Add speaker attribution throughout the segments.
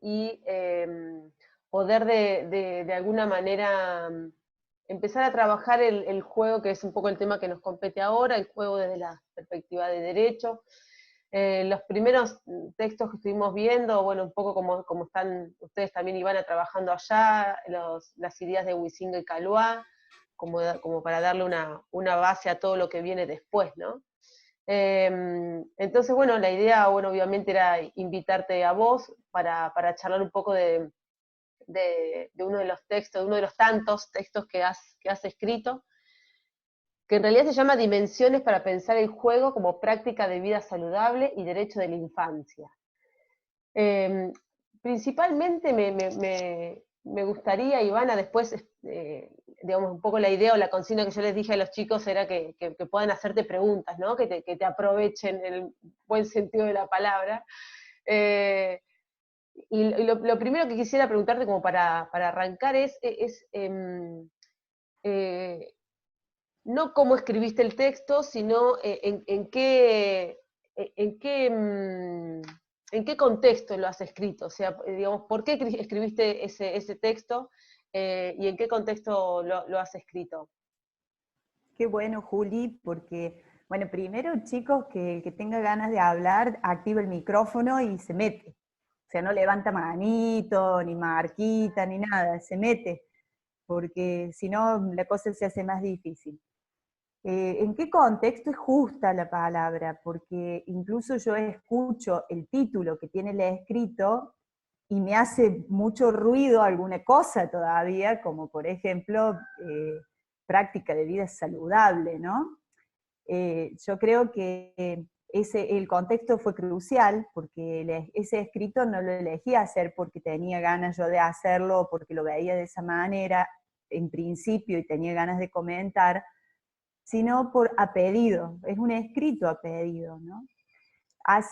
Speaker 1: y poder de alguna manera empezar a trabajar el juego, que es un poco el tema que nos compete ahora, el juego desde la perspectiva de derecho. Los primeros textos que estuvimos viendo, bueno, un poco como están ustedes también, Ivana, trabajando allá, las ideas de Huizinga y Caloá, como para darle una base a todo lo que viene después, ¿no? Entonces, bueno, la idea, bueno, obviamente era invitarte a vos para charlar un poco de uno de los textos, de uno de los tantos textos que has escrito, que en realidad se llama Dimensiones para pensar el juego como práctica de vida saludable y derecho de la infancia. Principalmente me gustaría, Ivana, después, digamos, un poco la idea o la consigna que yo les dije a los chicos era que puedan hacerte preguntas, ¿no? Que te aprovechen en el buen sentido de la palabra. Y lo primero que quisiera preguntarte como para arrancar es no cómo escribiste el texto, sino en qué contexto lo has escrito. O sea, digamos, ¿por qué escribiste ese texto y en qué contexto lo has escrito?
Speaker 2: Qué bueno, Juli, porque, bueno, primero, chicos, que el que tenga ganas de hablar, activa el micrófono y se mete. O sea, no levanta manito, ni marquita, ni nada, se mete, porque si no, la cosa se hace más difícil. ¿En qué contexto es justa la palabra? Porque incluso yo escucho el título que tiene el escrito y me hace mucho ruido alguna cosa todavía, como por ejemplo, práctica de vida saludable, ¿no? Yo creo que el contexto fue crucial, porque ese escrito no lo elegí hacer porque tenía ganas yo de hacerlo, porque lo veía de esa manera en principio y tenía ganas de comentar, sino a pedido, es un escrito a pedido, ¿no?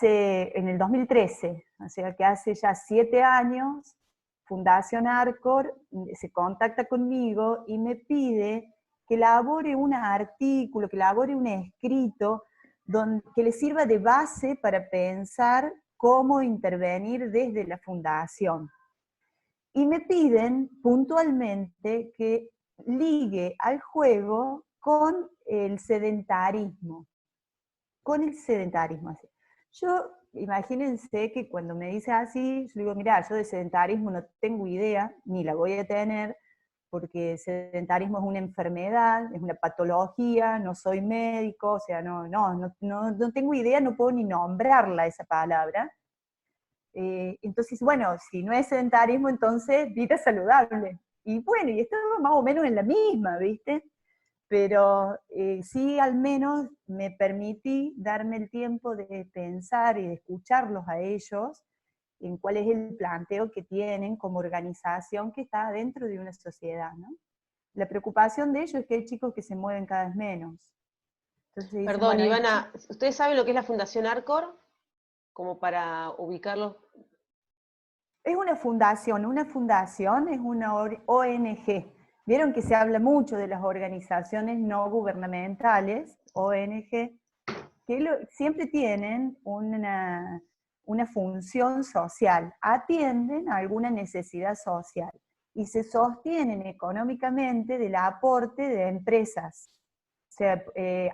Speaker 2: En el 2013, o sea que hace ya 7 años, Fundación Arcor se contacta conmigo y me pide que elabore un artículo, que elabore un escrito que le sirva de base para pensar cómo intervenir desde la fundación. Y me piden puntualmente que ligue al juego con el sedentarismo. Con el sedentarismo, así. Yo, imagínense que cuando me dice así, yo digo, mira, yo de sedentarismo no tengo idea, ni la voy a tener, porque el sedentarismo es una enfermedad, es una patología, no soy médico, o sea, no tengo idea, no puedo ni nombrarla esa palabra. Entonces, bueno, si no es sedentarismo, entonces vida saludable. Y bueno, y estamos más o menos en la misma, ¿viste? Pero sí al menos me permití darme el tiempo de pensar y de escucharlos a ellos en cuál es el planteo que tienen como organización que está dentro de una sociedad, ¿no? La preocupación de ellos es que hay chicos que se mueven cada vez menos. Entonces dicen,
Speaker 1: Perdón,
Speaker 2: bueno, hay
Speaker 1: Ivana, ¿ustedes saben lo que es la Fundación Arcor? Como para ubicarlo.
Speaker 2: es una fundación es una ONG. Vieron que se habla mucho de las organizaciones no gubernamentales, ONG, que siempre tienen una función social, atienden a alguna necesidad social y se sostienen económicamente del aporte de empresas. O sea,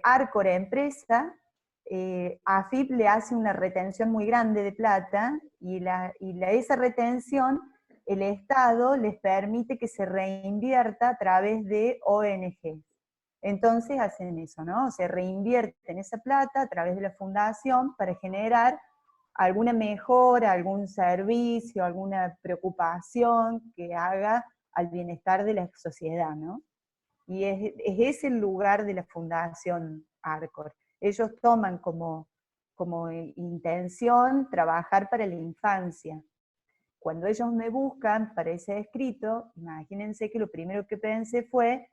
Speaker 2: Arcor empresa, AFIP le hace una retención muy grande de plata y esa retención el Estado les permite que se reinvierta a través de ONG. Entonces hacen eso, ¿no? Se reinvierten esa plata a través de la fundación para generar alguna mejora, algún servicio, alguna preocupación que haga al bienestar de la sociedad, ¿no? Y es ese el lugar de la Fundación Arcor. Ellos toman como intención trabajar para la infancia. Cuando ellos me buscan para ese escrito, imagínense que lo primero que pensé fue,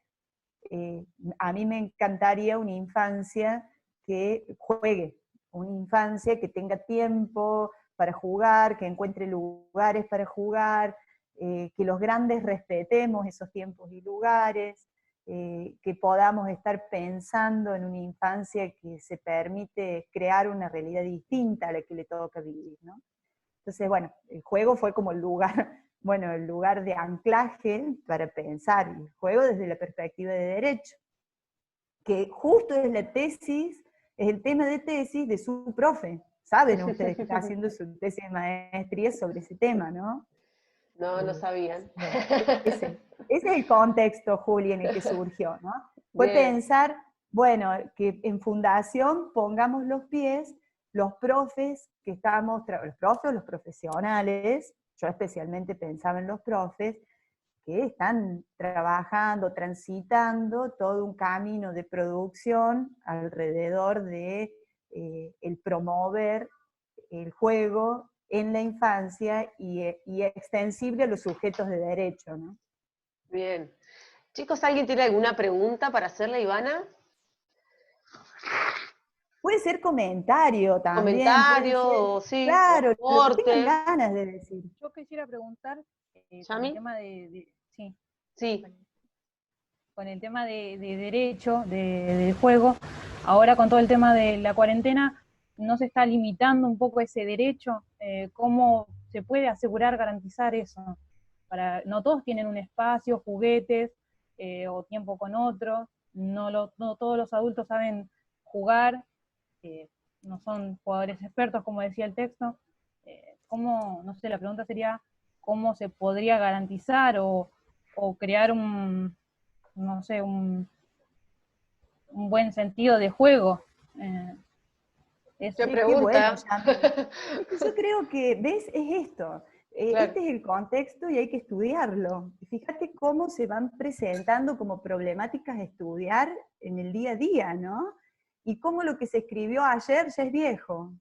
Speaker 2: a mí me encantaría una infancia que juegue, una infancia que tenga tiempo para jugar, que encuentre lugares para jugar, que los grandes respetemos esos tiempos y lugares, que podamos estar pensando en una infancia que se permite crear una realidad distinta a la que le toca vivir, ¿no? Entonces, bueno, el juego fue como el lugar, bueno, el lugar de anclaje para pensar el juego desde la perspectiva de derecho, que justo es la tesis, es el tema de tesis de su profe. Saben ustedes que está haciendo su tesis de maestría sobre ese tema, ¿no?
Speaker 1: No, no sabían.
Speaker 2: Bueno, ese es el contexto, Juli, en el que surgió, ¿no? Fue
Speaker 1: Bien,
Speaker 2: pensar, bueno, que en fundación pongamos los pies, los profes que estamos, los profes, los profesionales, yo especialmente pensaba en los profes, que están trabajando, transitando todo un camino de producción alrededor de el promover el juego en la infancia y extensible a los sujetos de derecho, ¿no?
Speaker 1: bien. Chicos, ¿alguien tiene alguna pregunta para hacerle, Ivana?
Speaker 2: Puede ser comentario también, puede
Speaker 1: Comentario,
Speaker 2: ser,
Speaker 1: o sí, o
Speaker 2: claro, lo que tengan
Speaker 1: aporte.
Speaker 2: ganas de decir.
Speaker 3: Yo quisiera preguntar con el
Speaker 1: ¿Yami?
Speaker 3: tema sí,
Speaker 1: Sí.
Speaker 3: con el tema de derecho, del juego, ahora con todo el tema de la cuarentena, ¿no se está limitando un poco ese derecho? ¿Cómo se puede asegurar, garantizar eso? No todos tienen un espacio, juguetes o tiempo con otros, no todos los adultos saben jugar, no son jugadores expertos, como decía el texto. ¿Cómo, no sé, la pregunta sería, cómo se podría garantizar o crear no sé, un buen sentido de juego?
Speaker 1: ¿Qué
Speaker 3: Eso.
Speaker 2: Qué bueno,
Speaker 1: pregunta?
Speaker 2: Yami. Es que yo creo que, ¿ves? Es esto.
Speaker 1: Claro.
Speaker 2: Este es el contexto y hay que estudiarlo. Fíjate cómo se van presentando como problemáticas a estudiar en el día a día, ¿no? Y cómo lo que se escribió ayer ya es viejo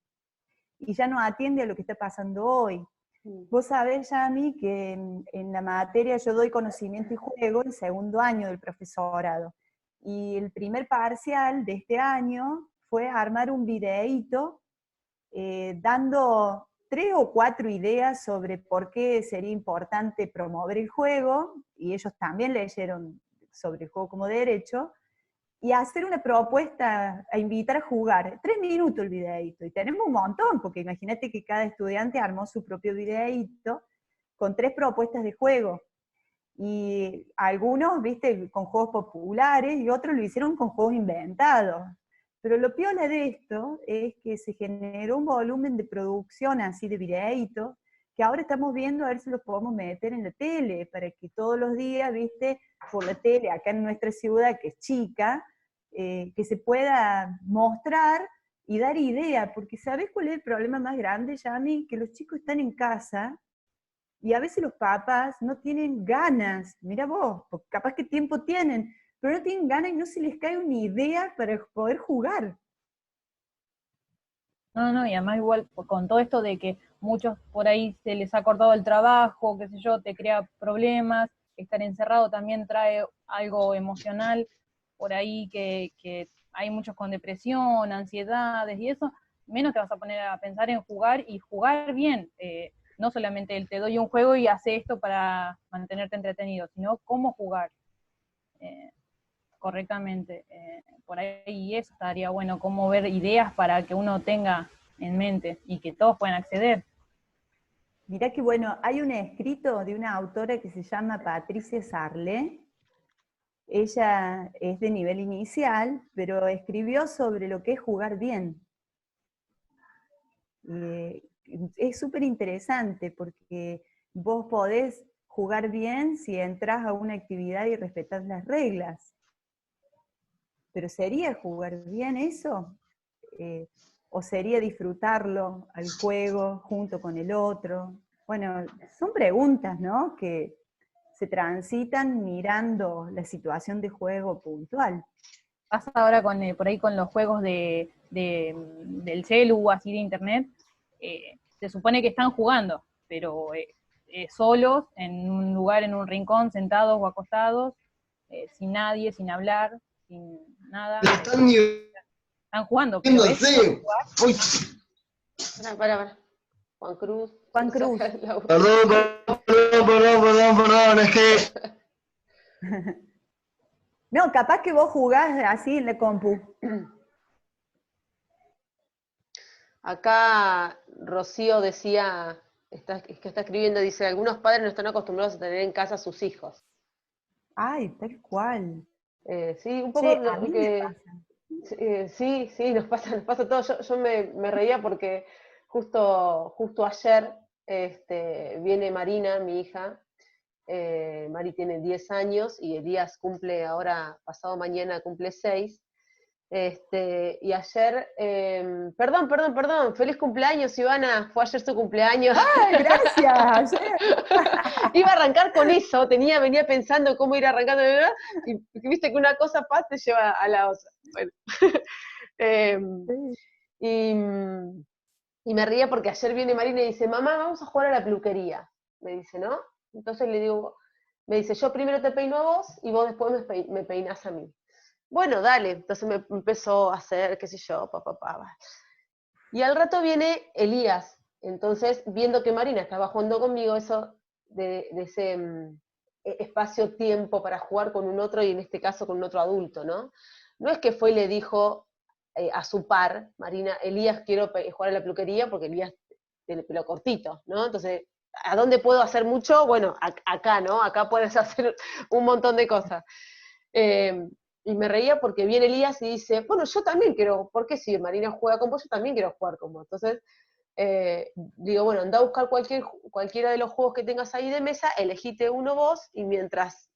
Speaker 2: y ya no atiende a lo que está pasando hoy. Vos sabés, Yami, que en la materia yo doy conocimiento y juego el segundo año del profesorado. Y el primer parcial de este año fue armar un videíto dando 3 o 4 ideas sobre por qué sería importante promover el juego, y ellos también leyeron sobre el juego como derecho, y hacer una propuesta, a invitar a jugar. 3 minutos el videíto, y tenemos un montón, porque imagínate que cada estudiante armó su propio videíto con 3 propuestas de juego. Y algunos, viste, con juegos populares, y otros lo hicieron con juegos inventados. Pero lo piola de esto es que se generó un volumen de producción así de videitos, que ahora estamos viendo a ver si los podemos meter en la tele, para que todos los días, viste, por la tele, acá en nuestra ciudad, que es chica, que se pueda mostrar y dar idea, porque ¿sabés cuál es el problema más grande, Yami? Que los chicos están en casa, y a veces los papás no tienen ganas, mira vos, porque capaz que tiempo tienen, pero no tienen ganas y no se les cae una idea para poder jugar.
Speaker 3: No, y además igual con todo esto de que muchos por ahí se les ha cortado el trabajo, qué sé yo, te crea problemas, estar encerrado también trae algo emocional, por ahí que hay muchos con depresión, ansiedades y eso, menos te vas a poner a pensar en jugar y jugar bien. No solamente el te doy un juego y hace esto para mantenerte entretenido, sino cómo jugar correctamente. Por ahí eso estaría bueno, cómo ver ideas para que uno tenga en mente y que todos puedan acceder.
Speaker 2: Mirá que bueno, hay un escrito de una autora que se llama Patricia Sarle. Ella es de nivel inicial, pero escribió sobre lo que es jugar bien. Es súper interesante porque vos podés jugar bien si entras a una actividad y respetás las reglas. Pero ¿sería jugar bien eso? ¿O sería disfrutarlo al juego junto con el otro? Bueno, son preguntas, ¿no?, que se transitan mirando la situación de juego puntual.
Speaker 3: Pasa ahora por ahí con los juegos del celu, así de internet, se supone que están jugando, pero solos, en un lugar, en un rincón, sentados o acostados, sin nadie, sin hablar, sin nada. Están jugando, pero es jugar.
Speaker 1: Para. Juan Cruz.
Speaker 2: Juan Cruz.
Speaker 4: Perdón, es que...
Speaker 2: No, capaz que vos jugás así en la compu.
Speaker 1: Acá Rocío decía es que está escribiendo, dice, algunos padres no están acostumbrados a tener en casa a sus hijos.
Speaker 2: Ay, tal cual.
Speaker 1: Sí, un poco
Speaker 2: Che, a
Speaker 1: lo
Speaker 2: mí me
Speaker 1: que...
Speaker 2: pasa.
Speaker 1: Sí, sí, nos pasa todo. Yo me reía porque justo ayer viene Marina, mi hija. Mari tiene 10 años y Elías cumple ahora, pasado mañana cumple 6. Y ayer, perdón, feliz cumpleaños, Ivana, fue ayer su cumpleaños.
Speaker 2: Ay, gracias.
Speaker 1: Iba a arrancar con eso, venía pensando cómo ir arrancando, y viste que una cosa pasa te lleva a la otra. Bueno.
Speaker 2: Sí.
Speaker 1: y, y me ría porque ayer viene Marina y dice, mamá, vamos a jugar a la peluquería. Me dice, ¿no? Entonces le digo, me dice, yo primero te peino a vos y vos después me peinás a mí. Bueno, dale. Entonces me empezó a hacer, qué sé yo, papá. Y al rato viene Elías. Entonces, viendo que Marina estaba jugando conmigo, eso de ese espacio-tiempo para jugar con un otro, y en este caso con un otro adulto, ¿no? No es que fue y le dijo a su par, Marina, Elías, quiero jugar a la peluquería, porque Elías tiene el pelo cortito, ¿no? Entonces, ¿a dónde puedo hacer mucho? Bueno, acá, ¿no? Acá puedes hacer un montón de cosas. Y me reía porque viene Elías y dice, bueno, yo también quiero, ¿por qué si Marina juega con vos, yo también quiero jugar con vos? Entonces, digo, bueno, anda a buscar cualquiera de los juegos que tengas ahí de mesa, elegite uno vos, y mientras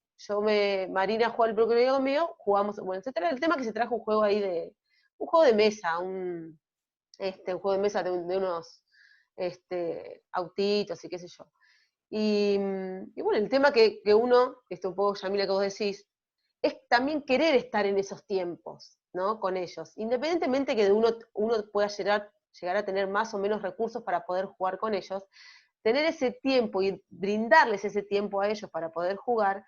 Speaker 1: Marina juega el propio conmigo, jugamos, bueno, etcétera. El tema es que se trajo un juego ahí un juego de mesa, un juego de mesa de unos autitos y qué sé yo. Y bueno, el tema que uno, un poco, Yamila, que vos decís, es también querer estar en esos tiempos, ¿no? Con ellos. Independientemente que uno pueda llegar a tener más o menos recursos para poder jugar con ellos, tener ese tiempo y brindarles ese tiempo a ellos para poder jugar,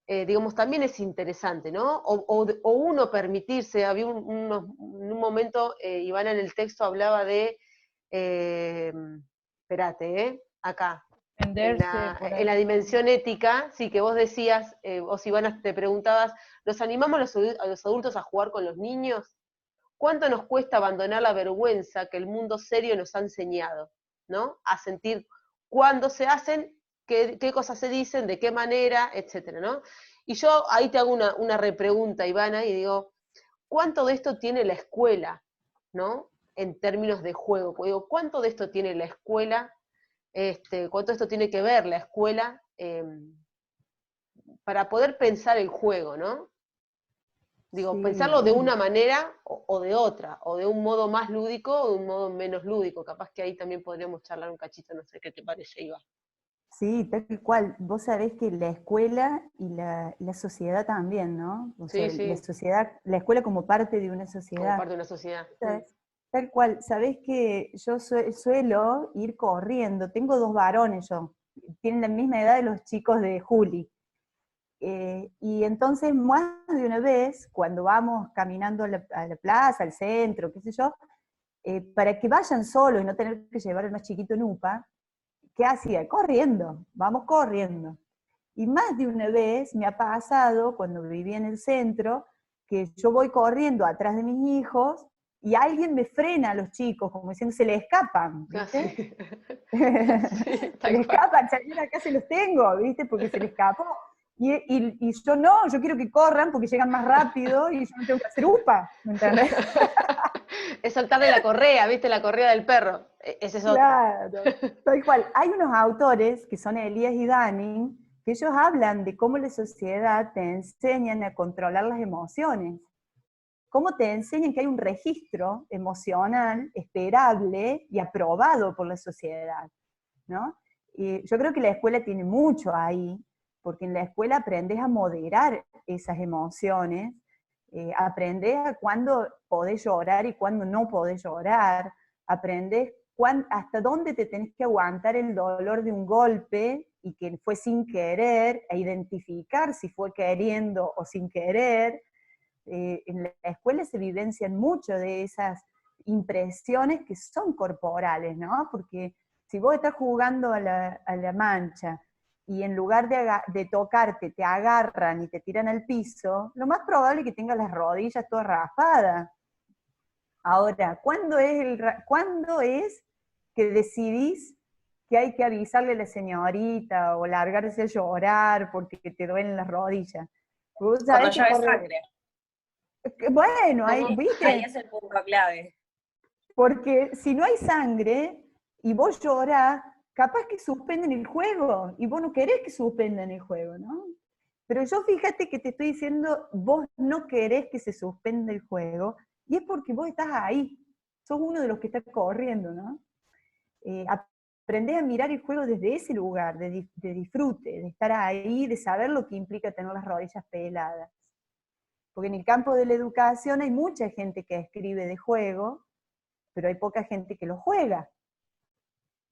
Speaker 1: digamos, también es interesante, ¿no? O uno permitirse, había en un momento, Ivana en el texto hablaba de, espérate, acá,
Speaker 3: Entenderse por
Speaker 1: en la
Speaker 3: ahí.
Speaker 1: dimensión ética, sí, que vos decías, vos Ivana te preguntabas, ¿los animamos a los adultos a jugar con los niños? ¿Cuánto nos cuesta abandonar la vergüenza que el mundo serio nos ha enseñado, ¿no? A sentir cuándo se hacen, qué cosas se dicen, de qué manera, etcétera, ¿no? Y yo ahí te hago una repregunta, Ivana, y digo, ¿cuánto de esto tiene la escuela, ¿no? En términos de juego. Porque digo, ¿cuánto de esto tiene la escuela? ¿Cuánto de esto tiene que ver la escuela para poder pensar el juego, ¿no? Digo,
Speaker 2: Sí,
Speaker 1: pensarlo de una manera o de otra, o de un modo más lúdico o de un modo menos lúdico. Capaz que ahí también podríamos charlar un cachito, no sé qué te parece, Iva.
Speaker 2: sí, tal cual. Vos sabés que la escuela y la sociedad también, ¿no? O sea,
Speaker 1: Sí,
Speaker 2: la
Speaker 1: sí,
Speaker 2: sociedad, la escuela como parte de una
Speaker 1: como
Speaker 2: sociedad.
Speaker 1: parte de una sociedad.
Speaker 2: ¿Sabes? Tal cual. Sabés que yo suelo ir corriendo. Tengo dos varones yo. Tienen la misma edad de los chicos de Juli. Y entonces, más de una vez, cuando vamos caminando a la plaza, al centro, qué sé yo, para que vayan solos y no tener que llevar al más chiquito en UPA, ¿qué hacía? Corriendo, vamos corriendo. Y más de una vez me ha pasado, cuando vivía en el centro, que yo voy corriendo atrás de mis hijos y alguien me frena a los chicos, como diciendo, se le escapan, ¿viste?
Speaker 1: Casi. Sí,
Speaker 2: Se le
Speaker 1: tal cual.
Speaker 2: escapan, ya acá se los tengo, ¿viste? Porque se le escapó. Y yo no, yo quiero que corran porque llegan más rápido y yo no tengo que hacer UPA, ¿me entendés?
Speaker 1: Es saltarle la correa, ¿viste? La correa del perro. Ese es otro.
Speaker 2: Claro, tal cual. Hay unos autores, que son Elías y Dunning, que ellos hablan de cómo la sociedad te enseñan a controlar las emociones. Cómo te enseñan que hay un registro emocional esperable y aprobado por la sociedad, ¿no? Y yo creo que la escuela tiene mucho ahí, porque en la escuela aprendes a moderar esas emociones, aprendes a cuándo podés llorar y cuándo no podés llorar, aprendes hasta dónde te tenés que aguantar el dolor de un golpe y que fue sin querer, a identificar si fue queriendo o sin querer. En la escuela se vivencian mucho de esas impresiones que son corporales, ¿no? Porque si vos estás jugando a la mancha y en lugar de tocarte te agarran y te tiran al piso, lo más probable es que tengas las rodillas todas raspadas. Ahora, ¿cuándo es que decidís que hay que avisarle a la señorita o largarse a llorar porque te duelen las rodillas. Vos
Speaker 4: Cuando
Speaker 2: sabés que
Speaker 4: llueve sangre.
Speaker 2: bueno, ahí,
Speaker 4: Ahí
Speaker 2: ¿viste?
Speaker 4: es el punto clave.
Speaker 2: Porque si no hay sangre y vos llorás, capaz que suspenden el juego, y vos no querés que suspendan el juego, ¿no? Pero yo fíjate que te estoy diciendo, vos no querés que se suspenda el juego, y es porque vos estás ahí, sos uno de los que está corriendo, ¿no? Aprendés a mirar el juego desde ese lugar, de disfrute, de estar ahí, de saber lo que implica tener las rodillas peladas. Porque en el campo de la educación hay mucha gente que escribe de juego, pero hay poca gente que lo juega.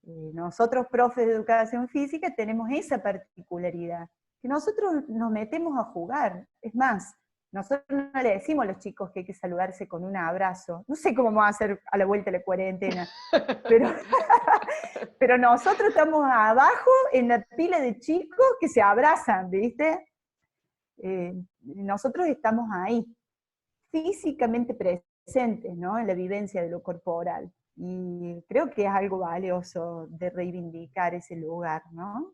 Speaker 2: Nosotros, profes de educación física, tenemos esa particularidad, que nosotros nos metemos a jugar. Es más, nosotros no le decimos a los chicos que hay que saludarse con un abrazo. No sé cómo vamos a hacer a la vuelta de la cuarentena, pero nosotros estamos abajo en la pila de chicos que se abrazan, ¿viste? Nosotros estamos ahí, físicamente presentes, ¿no? En la vivencia de lo corporal. Y creo que es algo valioso de reivindicar ese lugar, ¿no?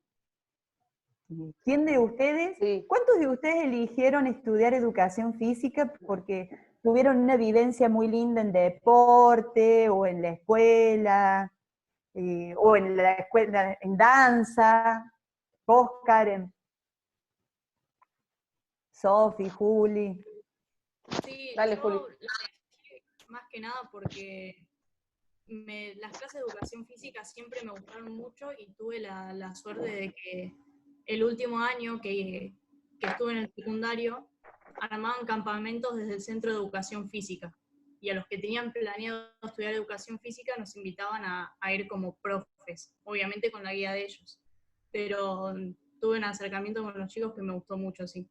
Speaker 2: ¿Quién de ustedes,
Speaker 1: Sí.
Speaker 2: cuántos de ustedes eligieron estudiar educación física porque tuvieron una vivencia muy linda en deporte, o en la escuela, o en la escuela, en danza? Oscar, Sofi, Juli.
Speaker 5: Sí,
Speaker 1: Dale,
Speaker 5: yo
Speaker 1: Juli.
Speaker 5: la elegí más que nada porque las clases de educación física siempre me gustaron mucho y tuve la suerte de que el último año que estuve en el secundario armaban campamentos desde el Centro de Educación Física. Y a los que tenían planeado estudiar educación física nos invitaban a ir como profes, obviamente con la guía de ellos. Pero tuve un acercamiento con los chicos que me gustó mucho, sí.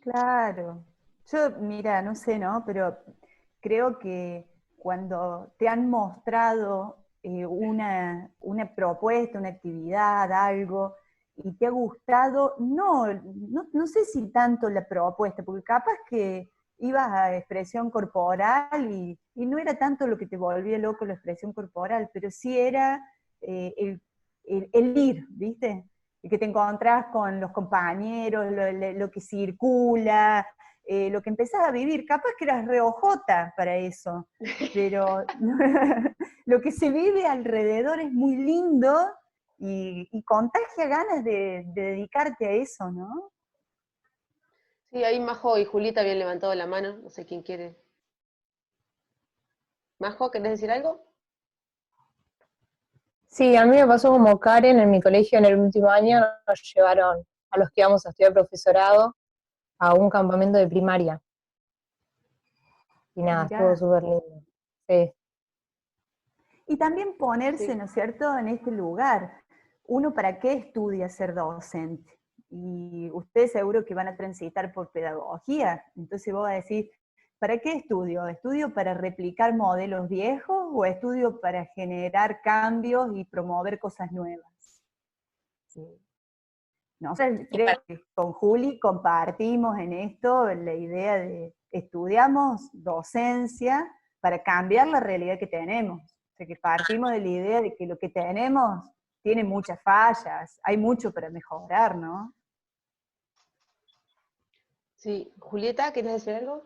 Speaker 2: Claro. Yo, mira, no sé, ¿no? Pero creo que cuando te han mostrado una propuesta, una actividad, algo, y te ha gustado, no sé si tanto la propuesta, porque capaz que ibas a expresión corporal y no era tanto lo que te volvía loco la expresión corporal, pero sí era el ir, ¿viste? Y que te encontrás con los compañeros, lo que circula, lo que empezás a vivir. Capaz que eras reojota para eso, pero lo que se vive alrededor es muy lindo y contagia ganas de dedicarte a eso, ¿no?
Speaker 1: Sí, ahí Majo y Julita habían levantado la mano, no sé quién quiere. Majo, ¿querés decir algo?
Speaker 3: Sí, a mí me pasó como Karen en mi colegio en el último año, nos llevaron a los que íbamos a estudiar profesorado a un campamento de primaria. Y nada,
Speaker 2: Mirá.
Speaker 3: estuvo súper lindo. Sí.
Speaker 2: Y también ponerse,
Speaker 1: Sí.
Speaker 2: ¿no es cierto?, en este lugar. ¿Uno para qué estudia ser docente? Y ustedes seguro que van a transitar por pedagogía, entonces vos vas a decir, ¿para qué estudio? ¿Estudio para replicar modelos viejos o estudio para generar cambios y promover cosas nuevas? No sé, creo que con Juli compartimos en esto la idea de estudiamos docencia para cambiar la realidad que tenemos. O sea, que partimos de la idea de que lo que tenemos tiene muchas fallas, hay mucho para mejorar, ¿no?
Speaker 1: Sí. Julieta, ¿querés decir algo?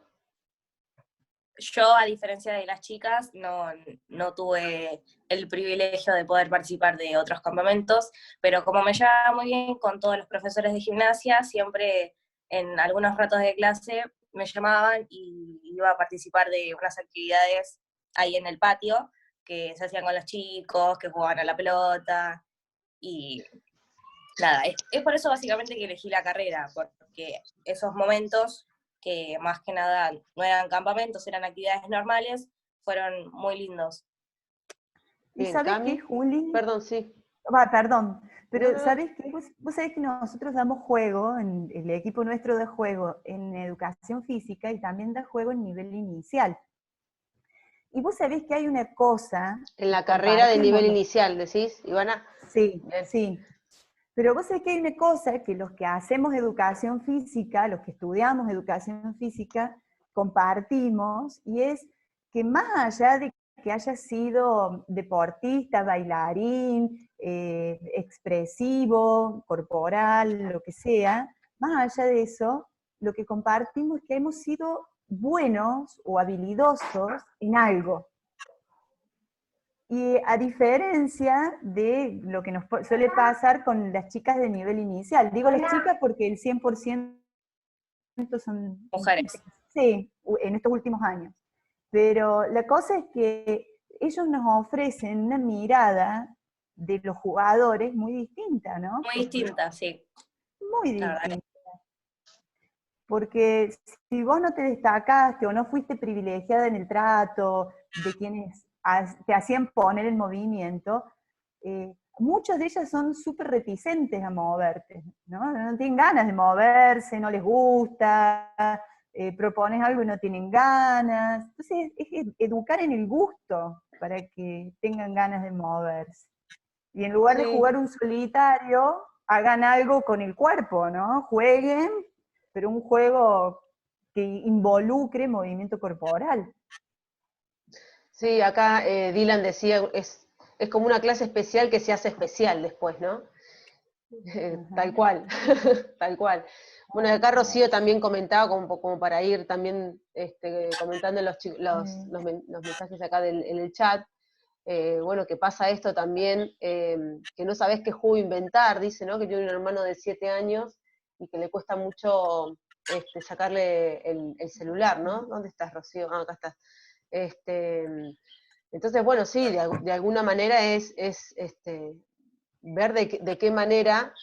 Speaker 4: Yo, a diferencia de las chicas, no tuve el privilegio de poder participar de otros campamentos, pero como me llevaba muy bien con todos los profesores de gimnasia, siempre en algunos ratos de clase me llamaban y iba a participar de unas actividades ahí en el patio que se hacían con los chicos, que jugaban a la pelota, y nada, es por eso básicamente que elegí la carrera, porque esos momentos que más que nada no eran campamentos, eran actividades normales, fueron muy lindos.
Speaker 2: ¿Y
Speaker 1: Bien,
Speaker 2: sabés
Speaker 1: Cami.
Speaker 2: qué, Juli?
Speaker 1: Perdón, sí.
Speaker 2: Perdón, pero
Speaker 1: No.
Speaker 2: ¿sabés qué? Vos sabés que nosotros damos juego, el equipo nuestro da juego en educación física y también da juego en nivel inicial. Y vos sabés que hay una cosa
Speaker 1: En
Speaker 2: que
Speaker 1: la carrera de
Speaker 2: compartimos
Speaker 1: nivel inicial, decís, Ivana.
Speaker 2: Sí,
Speaker 1: Bien.
Speaker 2: sí. Pero vos sabés que hay una cosa que los que hacemos educación física, los que estudiamos educación física, compartimos, y es que más allá de que haya sido deportista, bailarín, expresivo, corporal, lo que sea, más allá de eso, lo que compartimos es que hemos sido buenos o habilidosos en algo. Y a diferencia de lo que nos suele pasar con las chicas de nivel inicial, digo las chicas porque el 100% son
Speaker 4: Mujeres.
Speaker 2: sí, en estos últimos años. Pero la cosa es que ellos nos ofrecen una mirada de los jugadores muy distinta, ¿no?
Speaker 4: Muy distinta, sí.
Speaker 2: Muy
Speaker 4: La verdad
Speaker 2: distinta. Porque si vos no te destacaste o no fuiste privilegiada en el trato de quienes te hacían poner en movimiento, muchas de ellas son súper reticentes a moverte, ¿no? No tienen ganas de moverse, no les gusta, propones algo y no tienen ganas. Entonces es educar en el gusto para que tengan ganas de moverse. Y en lugar de
Speaker 1: Sí.
Speaker 2: jugar un solitario, hagan algo con el cuerpo, ¿no? Jueguen, pero un juego que involucre movimiento corporal.
Speaker 1: Sí, acá Dylan decía, es como una clase especial que se hace especial después, ¿no? Tal cual, tal cual. Bueno, acá Rocío también comentaba, como para ir también comentando los mensajes acá en el chat, bueno, que pasa esto también, que no sabés qué juego inventar, dice, ¿no? Que tiene un hermano de 7 años y que le cuesta mucho sacarle el celular, ¿no? ¿Dónde estás, Rocío? Ah, acá estás. Entonces, bueno, sí, de alguna manera es ver de qué manera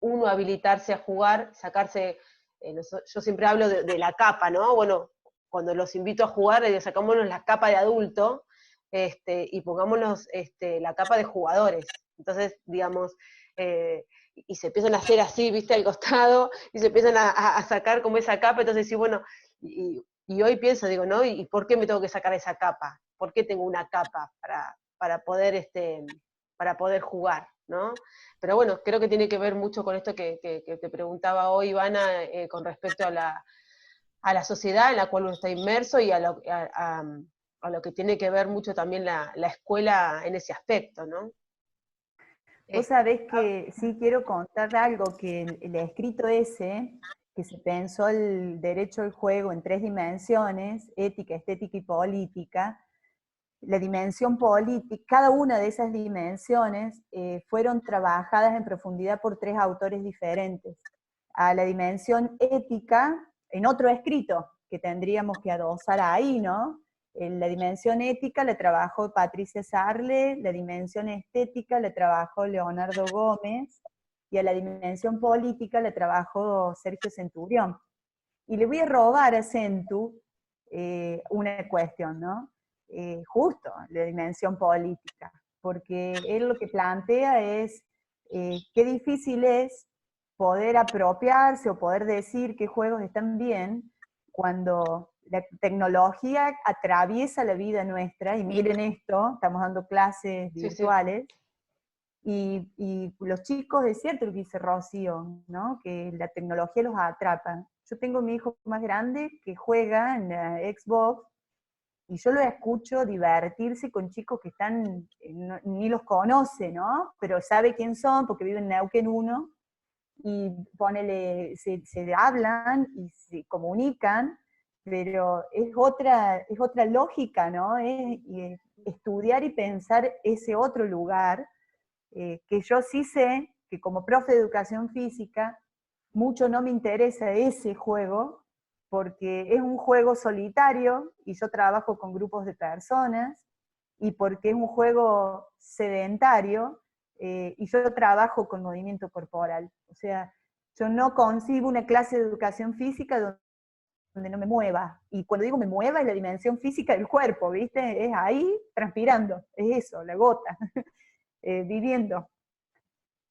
Speaker 1: uno habilitarse a jugar, sacarse, yo siempre hablo de la capa, ¿no? Bueno, cuando los invito a jugar, les sacámonos la capa de adulto y pongámonos la capa de jugadores. Entonces, digamos, y se empiezan a hacer así, viste, al costado, y se empiezan a sacar como esa capa, entonces sí, bueno, y hoy pienso, digo, ¿no? ¿Y por qué me tengo que sacar esa capa? ¿Por qué tengo una capa para poder jugar, ¿no? Pero bueno, creo que tiene que ver mucho con esto que te preguntaba hoy, Ivana, con respecto a la sociedad en la cual uno está inmerso y a lo que tiene que ver mucho también la escuela en ese aspecto, ¿no?
Speaker 2: Vos sabés que sí quiero contar algo, que el escrito ese, que se pensó el derecho al juego en 3 dimensiones, ética, estética y política, la dimensión política, cada una de esas dimensiones fueron trabajadas en profundidad por 3 autores diferentes. A la dimensión ética, en otro escrito que tendríamos que adosar ahí, ¿no? La dimensión ética la trabajó Patricia Sarle, la dimensión estética la trabajó Leonardo Gómez, y a la dimensión política la trabajó Sergio Centurión. Y le voy a robar a Centu una cuestión, ¿no? Justo, la dimensión política, porque él lo que plantea es qué difícil es poder apropiarse o poder decir qué juegos están bien cuando la tecnología atraviesa la vida nuestra, y miren esto, estamos dando clases
Speaker 1: Sí, sí.
Speaker 2: virtuales, y los chicos, es cierto lo que dice Rocío, ¿no? Que la tecnología los atrapa. Yo tengo mi hijo más grande que juega en la Xbox, y yo lo escucho divertirse con chicos que están, ni los conoce, ¿no? Pero sabe quién son porque viven en Neuquén 1, y se hablan y se comunican, pero es otra lógica, ¿no? Es estudiar y pensar ese otro lugar, que yo sí sé que como profe de educación física, mucho no me interesa ese juego, porque es un juego solitario y yo trabajo con grupos de personas, y porque es un juego sedentario y yo trabajo con movimiento corporal. O sea, yo no concibo una clase de educación física donde no me mueva. Y cuando digo me mueva, es la dimensión física del cuerpo, ¿viste? Es ahí transpirando, es eso, la gota, viviendo.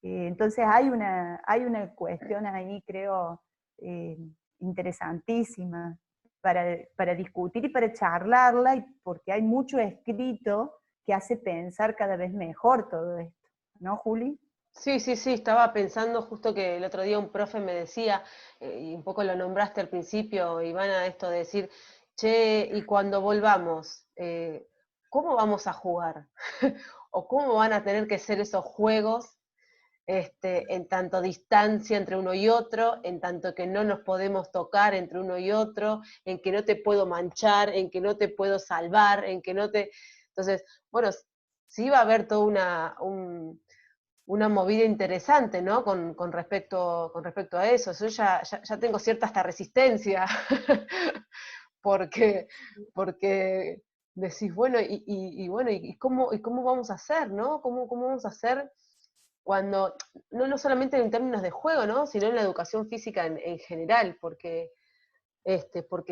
Speaker 2: Entonces hay una cuestión ahí, creo, eh, interesantísima para discutir y para charlarla, y porque hay mucho escrito que hace pensar cada vez mejor todo esto, ¿no, Juli?
Speaker 1: Sí, sí, sí, estaba pensando justo que el otro día un profe me decía, y un poco lo nombraste al principio, Ivana, esto de decir, che, y cuando volvamos, ¿cómo vamos a jugar? ¿O cómo van a tener que ser esos juegos en tanto distancia entre uno y otro, en tanto que no nos podemos tocar entre uno y otro, en que no te puedo manchar, en que no te puedo salvar, en que no te... Entonces, bueno, sí va a haber toda una movida interesante, ¿no? Con respecto a eso. Yo ya tengo cierta hasta resistencia, porque decís, bueno, bueno, ¿y cómo vamos a hacer, ¿no? ¿Cómo vamos a hacer cuando, no solamente en términos de juego, ¿no? Sino en la educación física en general, porque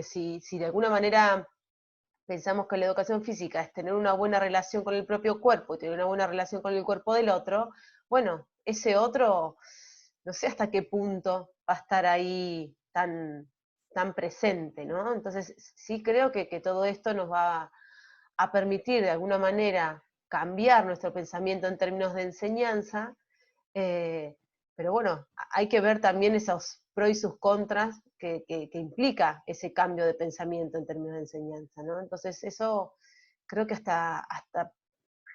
Speaker 1: si de alguna manera pensamos que la educación física es tener una buena relación con el propio cuerpo y tener una buena relación con el cuerpo del otro, bueno, ese otro, no sé hasta qué punto va a estar ahí tan presente, ¿no? Entonces, sí creo que todo esto nos va a permitir de alguna manera cambiar nuestro pensamiento en términos de enseñanza, pero bueno, hay que ver también esos pros y sus contras que implica ese cambio de pensamiento en términos de enseñanza, ¿no? Entonces eso creo que hasta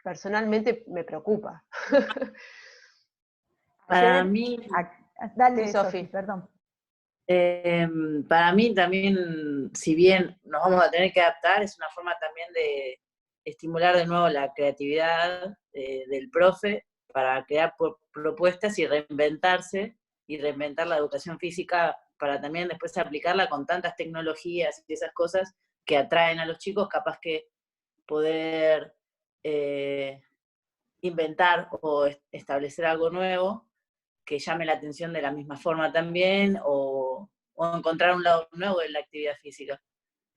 Speaker 1: personalmente me preocupa.
Speaker 6: Para
Speaker 2: Ayer,
Speaker 6: mí,
Speaker 1: Sí,
Speaker 2: dale,
Speaker 1: Sofi.
Speaker 2: Sofi, perdón.
Speaker 6: para mí también, si bien nos vamos a tener que adaptar, es una forma también de estimular de nuevo la creatividad del profe para crear propuestas y reinventarse, y reinventar la educación física para también después aplicarla con tantas tecnologías y esas cosas que atraen a los chicos, capaz que poder inventar o establecer algo nuevo que llame la atención de la misma forma también, o encontrar un lado nuevo de la actividad física.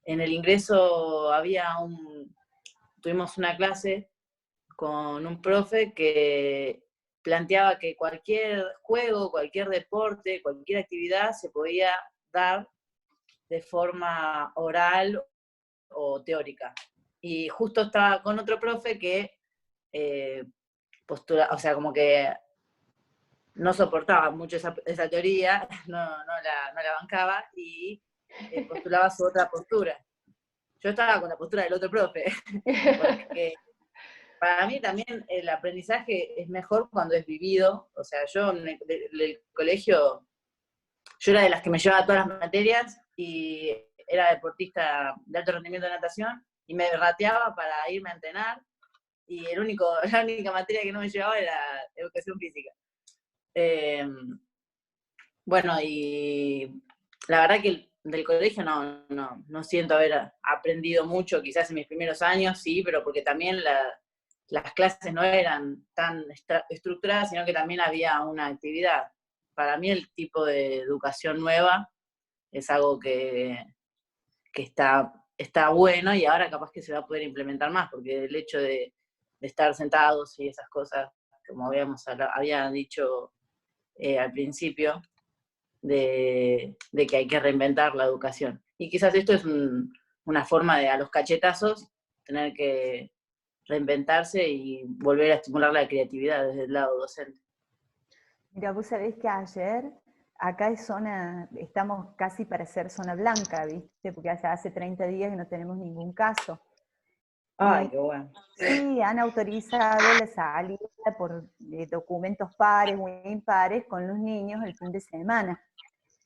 Speaker 6: En el ingreso tuvimos una clase con un profe que planteaba que cualquier juego, cualquier deporte, cualquier actividad se podía dar de forma oral o teórica. Y justo estaba con otro profe que o sea, como que no soportaba mucho esa teoría, no la bancaba, y postulaba su otra postura. Yo estaba con la postura del otro profe, porque para mí también el aprendizaje es mejor cuando es vivido. O sea, yo en el colegio, yo era de las que me llevaba todas las materias, y era deportista de alto rendimiento de natación, y me rateaba para irme a entrenar, y la única materia que no me llevaba era educación física. Bueno, y la verdad que del colegio no siento haber aprendido mucho, quizás en mis primeros años, sí, pero porque también las clases no eran tan estructuradas, sino que también había una actividad. Para mí el tipo de educación nueva es algo que está bueno, y ahora capaz que se va a poder implementar más, porque el hecho de estar sentados y esas cosas, como había dicho al principio, de que hay que reinventar la educación. Y quizás esto es una forma de, a los cachetazos, tener que reinventarse y volver a estimular la creatividad desde el lado docente.
Speaker 2: Mira, vos sabés que ayer, acá es estamos casi para ser zona blanca, ¿viste? Porque hace 30 días que no tenemos ningún caso.
Speaker 6: Ay, qué bueno.
Speaker 2: Sí, han autorizado la salida por documentos pares o impares con los niños el fin de semana.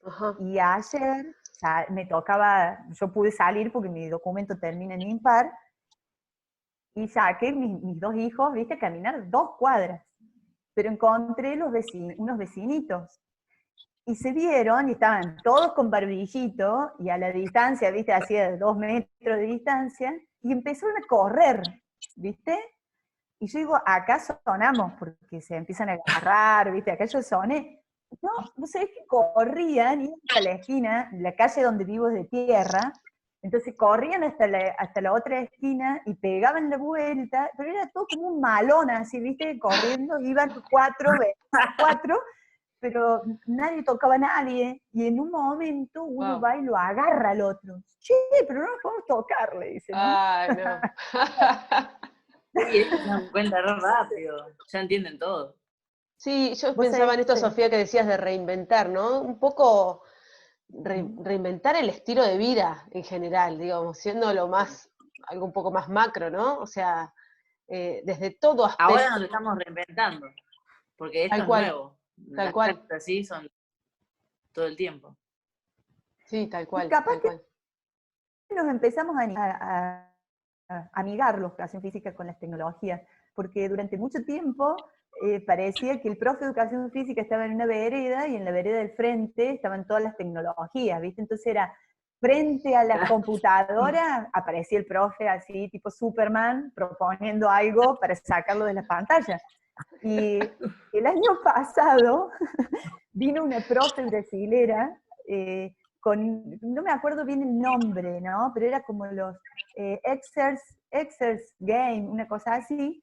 Speaker 1: Ajá.
Speaker 2: Y ayer me tocaba, yo pude salir porque mi documento termina en impar, y saqué mis dos hijos, viste, caminar 2 cuadras. Pero encontré unos vecinitos. Y se vieron, y estaban todos con barbillito, y a la distancia, viste, hacía 2 metros de distancia, y empezaron a correr, viste. Y yo digo, acá sonamos, porque se empiezan a agarrar, viste, acá yo soné. No, vos sabés que corrían, iban hasta la esquina, la calle donde vivo es de tierra, entonces corrían hasta la otra esquina y pegaban la vuelta, pero era todo como un malón así, viste, corriendo, iban 4, pero nadie tocaba a nadie, y en un momento uno va y lo agarra al otro. Che, pero no nos podemos tocar, le dice, ¿no?
Speaker 1: Ay, no.
Speaker 6: Uy, es que se dan cuenta re rápido, ya entienden todo.
Speaker 1: Sí, yo
Speaker 2: Vos
Speaker 1: pensaba en
Speaker 2: sabés
Speaker 1: esto,
Speaker 2: que
Speaker 1: Sofía, que decías de reinventar, ¿no? Un poco reinventar el estilo de vida en general, digamos, siendo lo más algo un poco más macro, ¿no? O sea, desde todo aspecto.
Speaker 6: Ahora nos estamos reinventando, porque esto
Speaker 1: Tal
Speaker 6: es
Speaker 1: cual,
Speaker 6: nuevo.
Speaker 1: tal
Speaker 6: Las
Speaker 1: cual.
Speaker 6: clases así son todo el tiempo.
Speaker 1: Sí, tal
Speaker 2: Y
Speaker 1: cual,
Speaker 2: capaz
Speaker 1: tal
Speaker 2: que
Speaker 1: cual.
Speaker 2: nos empezamos a amigar la educación física con las tecnologías, porque durante mucho tiempo parecía que el profe de educación física estaba en una vereda y en la vereda del frente estaban todas las tecnologías, ¿viste? Entonces era frente a la computadora, aparecía el profe así, tipo Superman, proponiendo algo para sacarlo de la pantalla. Y el año pasado vino una profe brasilera no me acuerdo bien el nombre, ¿no? Pero era como los Exerce Game, una cosa así,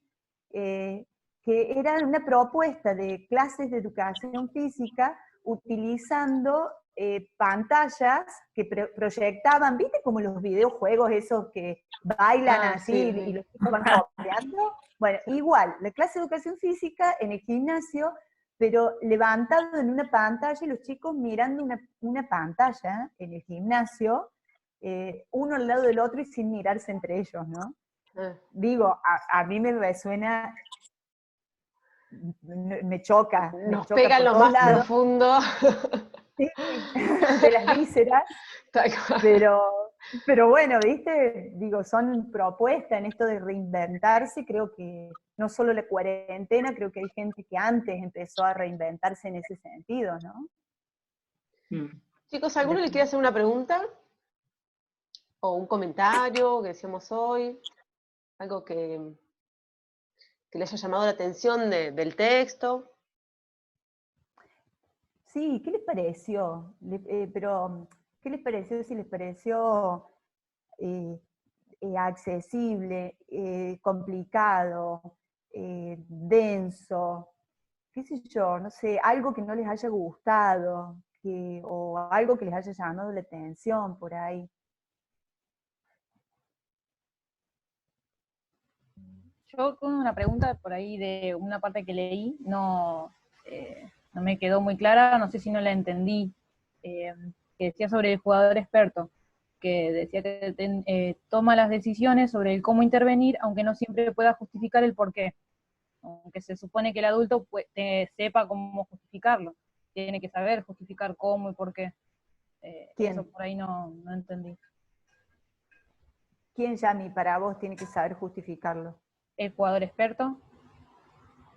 Speaker 2: que era una propuesta de clases de educación física utilizando pantallas que proyectaban, ¿viste? Como los videojuegos esos que bailan así
Speaker 1: Sí,
Speaker 2: y
Speaker 1: sí.
Speaker 2: los chicos van copiando. Bueno, igual, la clase de educación física en el gimnasio, pero levantado en una pantalla y los chicos mirando una pantalla en el gimnasio, uno al lado del otro y sin mirarse entre ellos, ¿no? Digo, a mí me resuena, me choca
Speaker 1: Nos pega en
Speaker 2: por
Speaker 1: lo
Speaker 2: todos
Speaker 1: más
Speaker 2: lados,
Speaker 1: profundo.
Speaker 2: sí, de las vísceras,
Speaker 1: Tal cual.
Speaker 2: pero bueno, ¿viste? Digo, son propuestas en esto de reinventarse, creo que no solo la cuarentena, creo que hay gente que antes empezó a reinventarse en ese sentido, ¿no?
Speaker 1: Chicos, ¿alguno le quiere hacer una pregunta? ¿O un comentario que decíamos hoy? Algo que le haya llamado la atención del texto.
Speaker 2: Sí, ¿qué les pareció? Pero, ¿qué les pareció? Si les pareció accesible, complicado, denso, qué sé yo, no sé, algo que no les haya gustado, o algo que les haya llamado la atención por ahí.
Speaker 3: Yo con una pregunta por ahí de una parte que leí, no me quedó muy clara, no sé si no la entendí, que decía sobre el jugador experto, que decía que toma las decisiones sobre el cómo intervenir, aunque no siempre pueda justificar el por qué, aunque se supone que el adulto sepa cómo justificarlo, tiene que saber justificar cómo y por qué. Eso por ahí no entendí.
Speaker 2: ¿Quién, Yami, para vos tiene que saber justificarlo?
Speaker 3: ¿El jugador experto?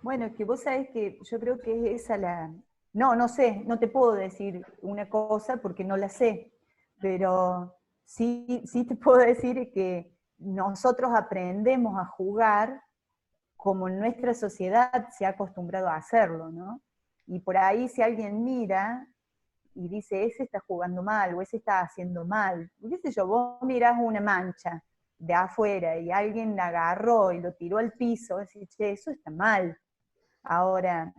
Speaker 2: Bueno, es que vos sabés que yo creo que es esa la... No sé, no te puedo decir una cosa porque no la sé, pero sí te puedo decir que nosotros aprendemos a jugar como nuestra sociedad se ha acostumbrado a hacerlo, ¿no? Y por ahí si alguien mira y dice, ese está jugando mal, o ese está haciendo mal, qué sé yo, vos mirás una mancha de afuera y alguien la agarró y lo tiró al piso, decís, che, eso está mal. Ahora,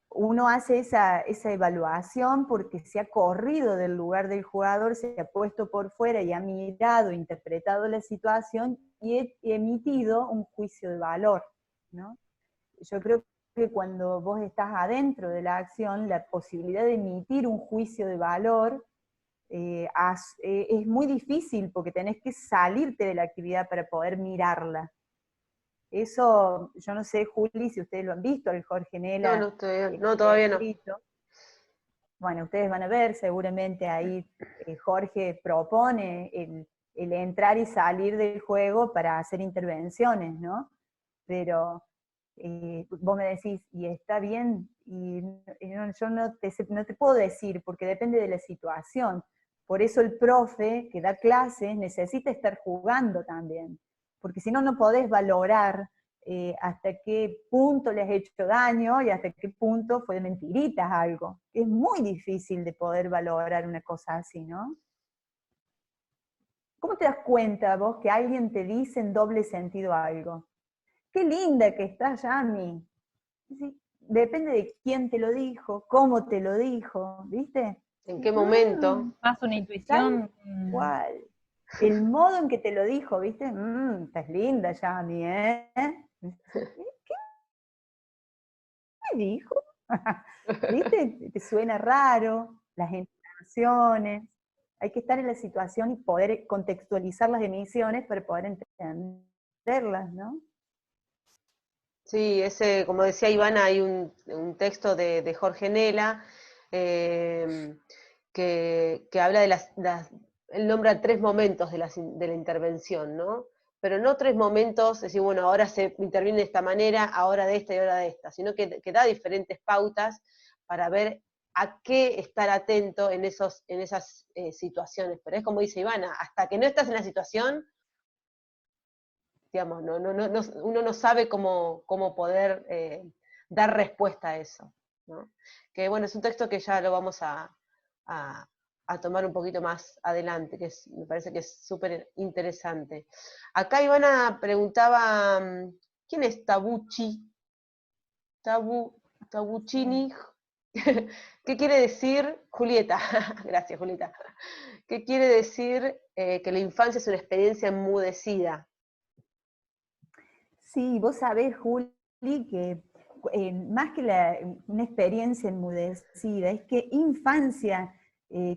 Speaker 2: uno hace esa evaluación porque se ha corrido del lugar del jugador, se ha puesto por fuera y ha mirado, interpretado la situación y ha emitido un juicio de valor, ¿no? Yo creo que cuando vos estás adentro de la acción, la posibilidad de emitir un juicio de valor es muy difícil porque tenés que salirte de la actividad para poder mirarla. Eso, yo no sé, Juli, si ustedes lo han visto, el Jorge Nela.
Speaker 1: No, todavía no.
Speaker 2: Bueno, ustedes van a ver, seguramente ahí Jorge propone el entrar y salir del juego para hacer intervenciones, ¿no? Pero vos me decís, y está bien, yo no te puedo decir, porque depende de la situación. Por eso el profe que da clases necesita estar jugando también, porque si no, no podés valorar hasta qué punto le has hecho daño y hasta qué punto fue de mentiritas algo. Es muy difícil de poder valorar una cosa así, ¿no? ¿Cómo te das cuenta vos que alguien te dice en doble sentido algo? Qué linda que estás, Yami. Sí, depende de quién te lo dijo, cómo te lo dijo, ¿viste?
Speaker 1: ¿En qué momento?
Speaker 3: Más una intuición.
Speaker 2: ¿Cuál? El modo en que te lo dijo, ¿viste? Estás linda, Yami, ¿eh? ¿Qué me dijo? ¿Viste? Te suena raro, las entonaciones. hay que estar en la situación y poder contextualizar las emisiones para poder entenderlas, ¿no?
Speaker 1: Sí, como decía Ivana, hay un texto de Jorge Nela que habla de él nombra 3 momentos de la intervención, ¿no? Pero no 3 momentos, es decir, bueno, ahora se interviene de esta manera, ahora de esta y ahora de esta, sino que da diferentes pautas para ver a qué estar atento en esas situaciones. Pero es como dice Ivana, hasta que no estás en la situación, digamos, uno no sabe cómo poder dar respuesta a eso, ¿no? Que bueno, es un texto que ya lo vamos a tomar un poquito más adelante, me parece que es súper interesante. Acá Ivana preguntaba, ¿quién es Tabucci? Tabuccini. ¿Qué quiere decir, Julieta? Gracias, Julieta. ¿Qué quiere decir que la infancia es una experiencia enmudecida?
Speaker 2: Sí, vos sabés, Juli, que más que una experiencia enmudecida, es que infancia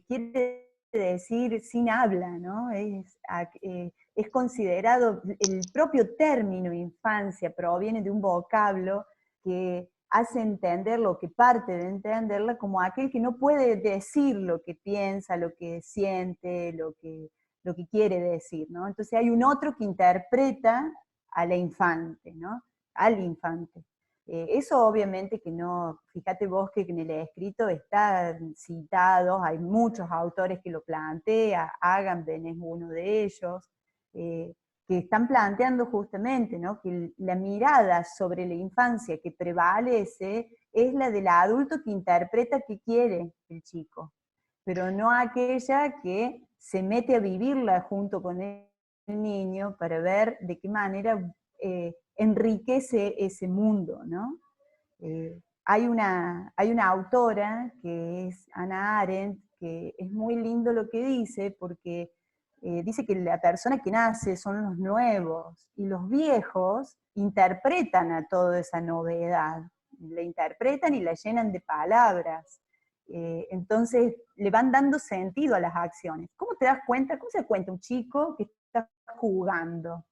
Speaker 2: quiere decir sin habla, ¿no? Es considerado, el propio término infancia proviene de un vocablo que hace entenderlo, que parte de entenderla como aquel que no puede decir lo que piensa, lo que siente, lo que quiere decir, ¿no? Entonces hay un otro que interpreta a la infante, ¿no? Al infante. Eso obviamente que no, fíjate vos que en el escrito están citados, hay muchos autores que lo plantean, Agamben es uno de ellos, que están planteando justamente, ¿no? Que la mirada sobre la infancia que prevalece es la del adulto que interpreta qué quiere el chico, pero no aquella que se mete a vivirla junto con el niño para ver de qué manera enriquece ese mundo, ¿no? Hay una autora que es Hannah Arendt, que es muy lindo lo que dice, porque dice que la persona que nace son los nuevos, y los viejos interpretan a toda esa novedad, la interpretan y la llenan de palabras. Entonces le van dando sentido a las acciones. ¿Cómo te das cuenta? ¿Cómo se da cuenta un chico que está jugando?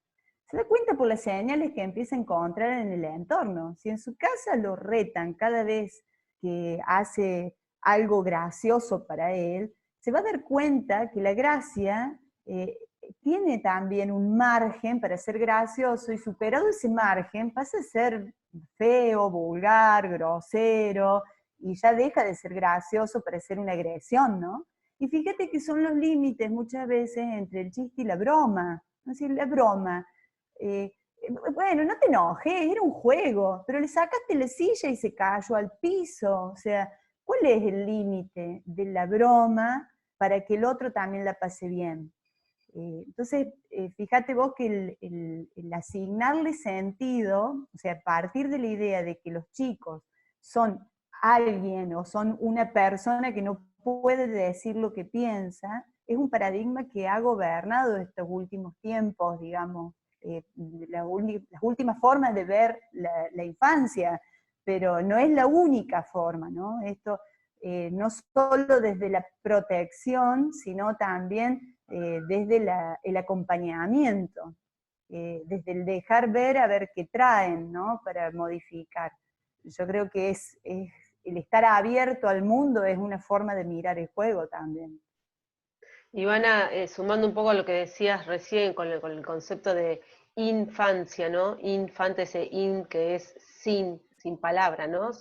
Speaker 2: Se da cuenta por las señales que empieza a encontrar en el entorno. Si en su casa lo retan cada vez que hace algo gracioso para él, se va a dar cuenta que la gracia tiene también un margen para ser gracioso, y superado ese margen pasa a ser feo, vulgar, grosero, y ya deja de ser gracioso para ser una agresión, ¿no? Y fíjate que son los límites muchas veces entre el chiste y la broma. Es decir, la broma, bueno, no te enojes, era un juego, pero le sacaste la silla y se cayó al piso. O sea, ¿cuál es el límite de la broma para que el otro también la pase bien? Entonces, fíjate vos que el asignarle sentido, o sea, a partir de la idea de que los chicos son alguien o son una persona que no puede decir lo que piensa, es un paradigma que ha gobernado estos últimos tiempos, digamos, las últimas formas de ver la infancia, pero no es la única forma, ¿no? Esto no solo desde la protección, sino también desde el acompañamiento, desde el dejar ver a ver qué traen, ¿no? Para modificar. Yo creo que el estar abierto al mundo es una forma de mirar el juego también.
Speaker 1: Ivana, sumando un poco a lo que decías recién con el concepto de infancia, ¿no? Infante, ese in que es sin palabra, ¿no?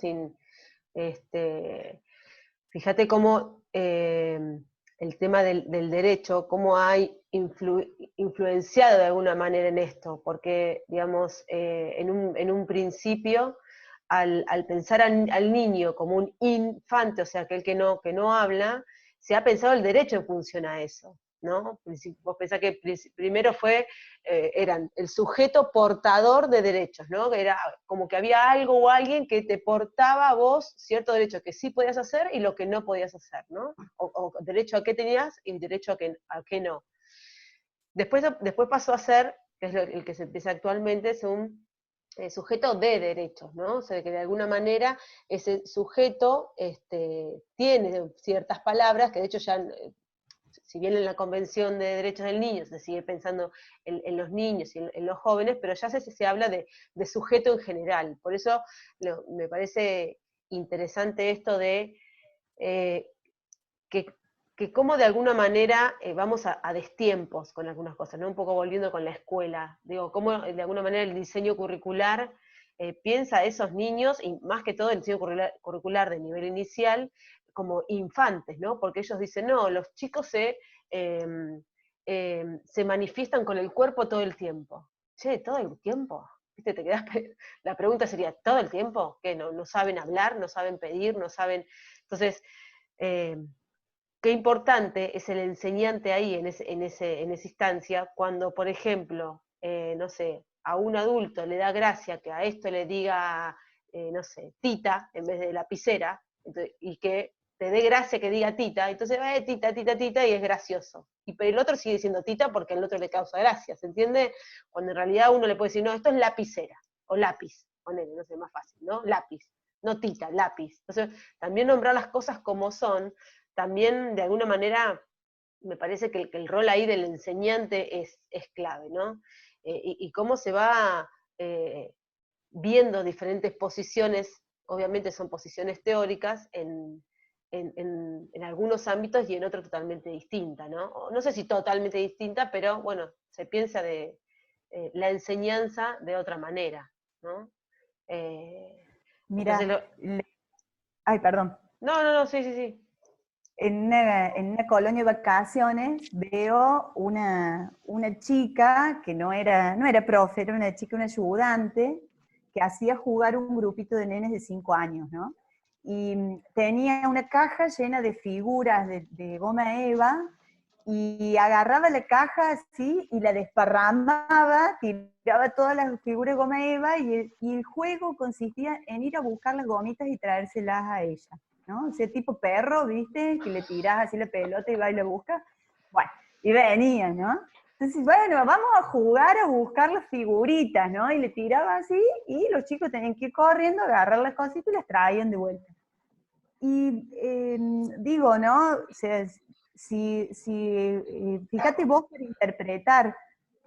Speaker 1: Fíjate cómo el tema del derecho, cómo hay influenciado de alguna manera en esto, porque, digamos, en un principio, al pensar al niño como un infante, o sea, aquel que no habla, se ha pensado el derecho en función a eso, ¿no? Vos pensás que primero eran el sujeto portador de derechos, ¿no? Que era como que había algo o alguien que te portaba a vos cierto derecho que sí podías hacer y lo que no podías hacer, ¿no? O derecho a qué tenías y derecho a qué no. Después pasó a ser, que es el que se empieza actualmente, es un sujeto de derechos, ¿no? O sea, que de alguna manera ese sujeto tiene ciertas palabras, que de hecho ya si bien en la Convención de Derechos del Niño se sigue pensando en los niños y en los jóvenes, pero ya se habla de sujeto en general. Por eso me parece interesante esto de que como de alguna manera vamos a destiempos con algunas cosas, ¿no? Un poco volviendo con la escuela, digo, cómo de alguna manera el diseño curricular piensa a esos niños, y más que todo el diseño curricular de nivel inicial, como infantes, ¿no? Porque ellos dicen, no, los chicos se manifiestan con el cuerpo todo el tiempo. Che, ¿todo el tiempo? ¿Viste? La pregunta sería, ¿todo el tiempo? ¿Qué? ¿No saben hablar? ¿No saben pedir? ¿No saben? Entonces, qué importante es el enseñante ahí, en esa instancia, cuando, por ejemplo, no sé, a un adulto le da gracia que a esto le diga, no sé, tita, en vez de lapicera, y que te dé gracia que diga tita, entonces va tita, tita, tita, y es gracioso. Pero el otro sigue diciendo tita porque al otro le causa gracia, ¿se entiende? Cuando en realidad uno le puede decir, no, esto es lapicera, o lápiz, ponele, no sé, más fácil, ¿no? Lápiz, no tita, lápiz. Entonces, también nombrar las cosas como son, también de alguna manera me parece que el rol ahí del enseñante es clave, ¿no? Y cómo se va viendo diferentes posiciones, obviamente son posiciones teóricas, en algunos ámbitos y en otros totalmente distinta, ¿no? No sé si totalmente distinta, pero bueno, se piensa de la enseñanza de otra manera, ¿no?
Speaker 2: Mira,
Speaker 1: entonces
Speaker 2: ay, perdón.
Speaker 1: No, sí.
Speaker 2: En una colonia de vacaciones veo una chica que no era profe, era una chica, una ayudante, que hacía jugar un grupito de nenes de 5 años, ¿no? Y tenía una caja llena de figuras de goma eva, y agarraba la caja así y la desparramaba, tiraba todas las figuras de goma eva, y el juego consistía en ir a buscar las gomitas y traérselas a ella, ¿no? O sea, tipo perro, ¿viste? Que le tirás así la pelota y va y la busca. Bueno, y venía, ¿no? Entonces, bueno, vamos a jugar a buscar las figuritas, ¿no? Y le tiraba así, y los chicos tenían que ir corriendo, agarrar las cositas y las traían de vuelta. Y digo, ¿no? O sea, fíjate vos para interpretar,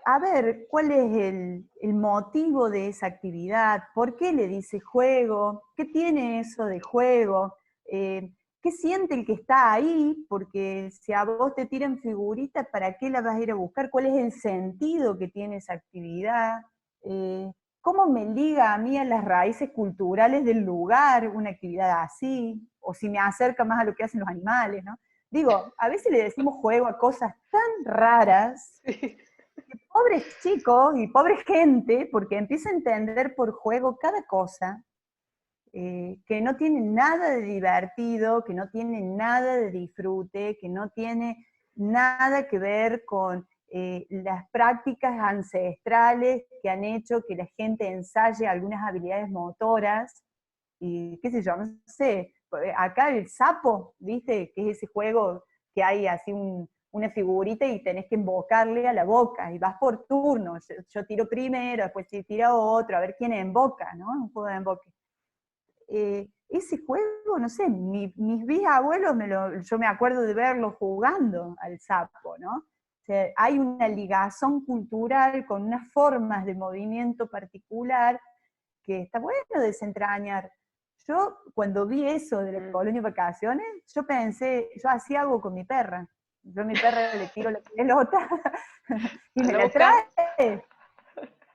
Speaker 2: a ver, ¿cuál es el motivo de esa actividad? ¿Por qué le dice juego? ¿Qué tiene eso de juego? ¿Qué siente el que está ahí? Porque si a vos te tiran figuritas, ¿para qué la vas a ir a buscar? ¿Cuál es el sentido que tiene esa actividad? ¿Cómo me liga a mí a las raíces culturales del lugar una actividad así? O si me acerca más a lo que hacen los animales, ¿no? Digo, a veces le decimos juego a cosas tan raras, que pobres chicos y pobre gente, porque empieza a entender por juego cada cosa, que no tiene nada de divertido, que no tiene nada de disfrute, que no tiene nada que ver con las prácticas ancestrales que han hecho que la gente ensaye algunas habilidades motoras, y qué sé yo, no sé, acá el sapo, ¿viste? Que es ese juego que hay así una figurita y tenés que embocarle a la boca, y vas por turno, yo tiro primero, después tira otro, a ver quién emboca, ¿no? Un juego de emboque. Ese juego, no sé, mis bisabuelos, yo me acuerdo de verlos jugando al sapo, ¿no? O sea, hay una ligazón cultural con unas formas de movimiento particular que está bueno desentrañar. Yo, cuando vi eso de la colonia de vacaciones, yo pensé, yo hacía algo con mi perra. Yo a mi perra le tiro la pelota y me la trae.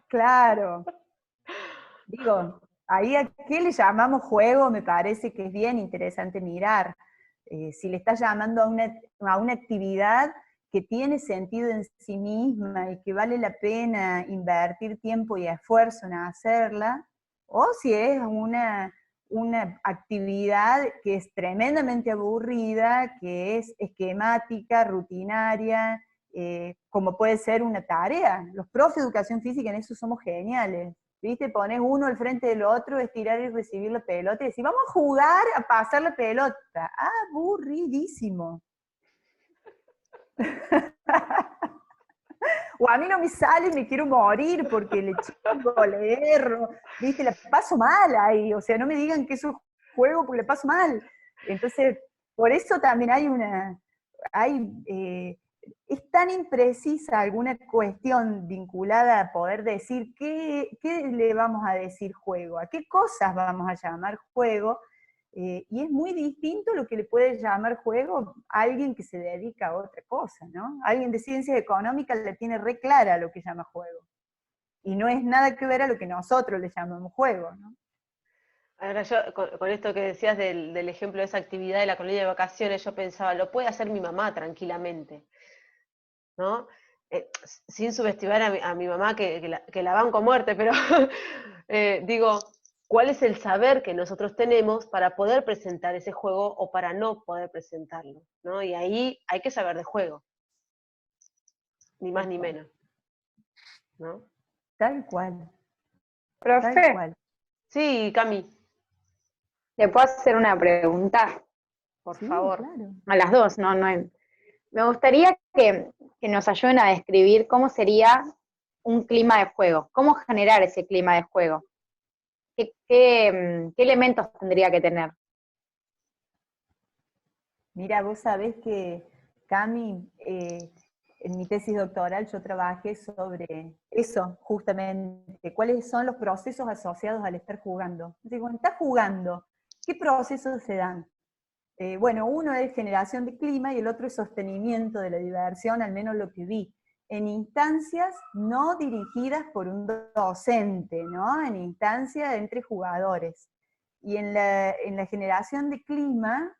Speaker 2: Claro. Digo, ahí a qué le llamamos juego, me parece que es bien interesante mirar. Si le estás llamando a una actividad que tiene sentido en sí misma y que vale la pena invertir tiempo y esfuerzo en hacerla, o si es una actividad que es tremendamente aburrida, que es esquemática, rutinaria, como puede ser una tarea. Los profes de educación física en eso somos geniales. ¿Viste? Pones uno al frente del otro, estirar y recibir la pelota, y decís, vamos a jugar a pasar la pelota. Aburridísimo. O a mí no me sale y me quiero morir porque le chingo, le erro, ¿viste? La paso mal ahí, o sea, no me digan que es un juego porque le paso mal. Entonces, por eso también hay es tan imprecisa alguna cuestión vinculada a poder decir qué le vamos a decir juego, a qué cosas vamos a llamar juego, y es muy distinto lo que le puede llamar juego a alguien que se dedica a otra cosa, ¿no? Alguien de ciencias económicas le tiene re clara lo que llama juego, y no es nada que ver a lo que nosotros le llamamos juego, ¿no?
Speaker 1: Ahora yo, con esto que decías del ejemplo de esa actividad de la colonia de vacaciones, yo pensaba, lo puede hacer mi mamá tranquilamente, ¿no? Sin subestimar a mi mamá, que la banco a muerte, pero digo, ¿cuál es el saber que nosotros tenemos para poder presentar ese juego o para no poder presentarlo, ¿no? Y ahí hay que saber de juego, ni más ni menos, ¿no?
Speaker 2: Tal cual, tal
Speaker 7: Profe,
Speaker 2: cual.
Speaker 1: Sí, Cami,
Speaker 7: ¿le puedo hacer una pregunta?
Speaker 1: por
Speaker 2: Sí,
Speaker 1: favor.
Speaker 2: claro.
Speaker 7: A las dos, no. Me gustaría que nos ayuden a describir cómo sería un clima de juego, cómo generar ese clima de juego. ¿Qué elementos tendría que tener?
Speaker 2: Mira, vos sabés que, Cami, en mi tesis doctoral yo trabajé sobre eso, justamente, cuáles son los procesos asociados al estar jugando. Entonces, cuando estás jugando, ¿qué procesos se dan? Bueno, uno es generación de clima y el otro es sostenimiento de la diversión, al menos lo que vi, en instancias no dirigidas por un docente, ¿no? En instancias entre jugadores. Y en la generación de clima,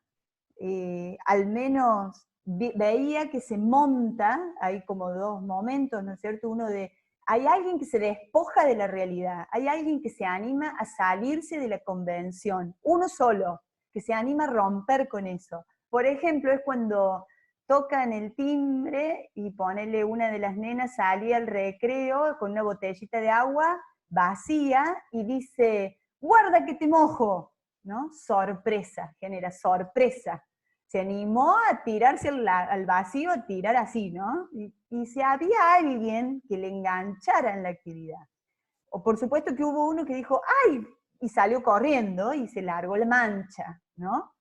Speaker 2: al menos veía que se monta, hay como dos momentos, ¿no es cierto? Uno de, hay alguien que se despoja de la realidad, hay alguien que se anima a salirse de la convención, uno solo, que se anima a romper con eso. Por ejemplo, es cuando tocan el timbre y ponele una de las nenas salía al recreo con una botellita de agua vacía y dice, guarda que te mojo, ¿no? Sorpresa, genera sorpresa. Se animó a tirarse al vacío, a tirar así, ¿no? Y si había alguien que le enganchara en la actividad. O por supuesto que hubo uno que dijo, ¡ay! Y salió corriendo y se largó la mancha, ¿no?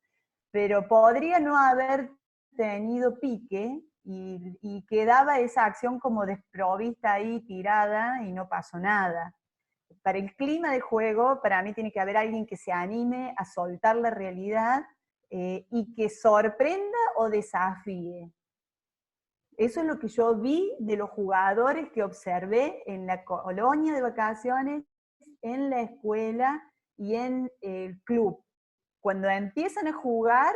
Speaker 2: Pero podría no haber tenido pique y quedaba esa acción como desprovista ahí, tirada, y no pasó nada. Para el clima de juego, para mí tiene que haber alguien que se anime a soltar la realidad y que sorprenda o desafíe. Eso es lo que yo vi de los jugadores que observé en la colonia de vacaciones, en la escuela y en el club. Cuando empiezan a jugar,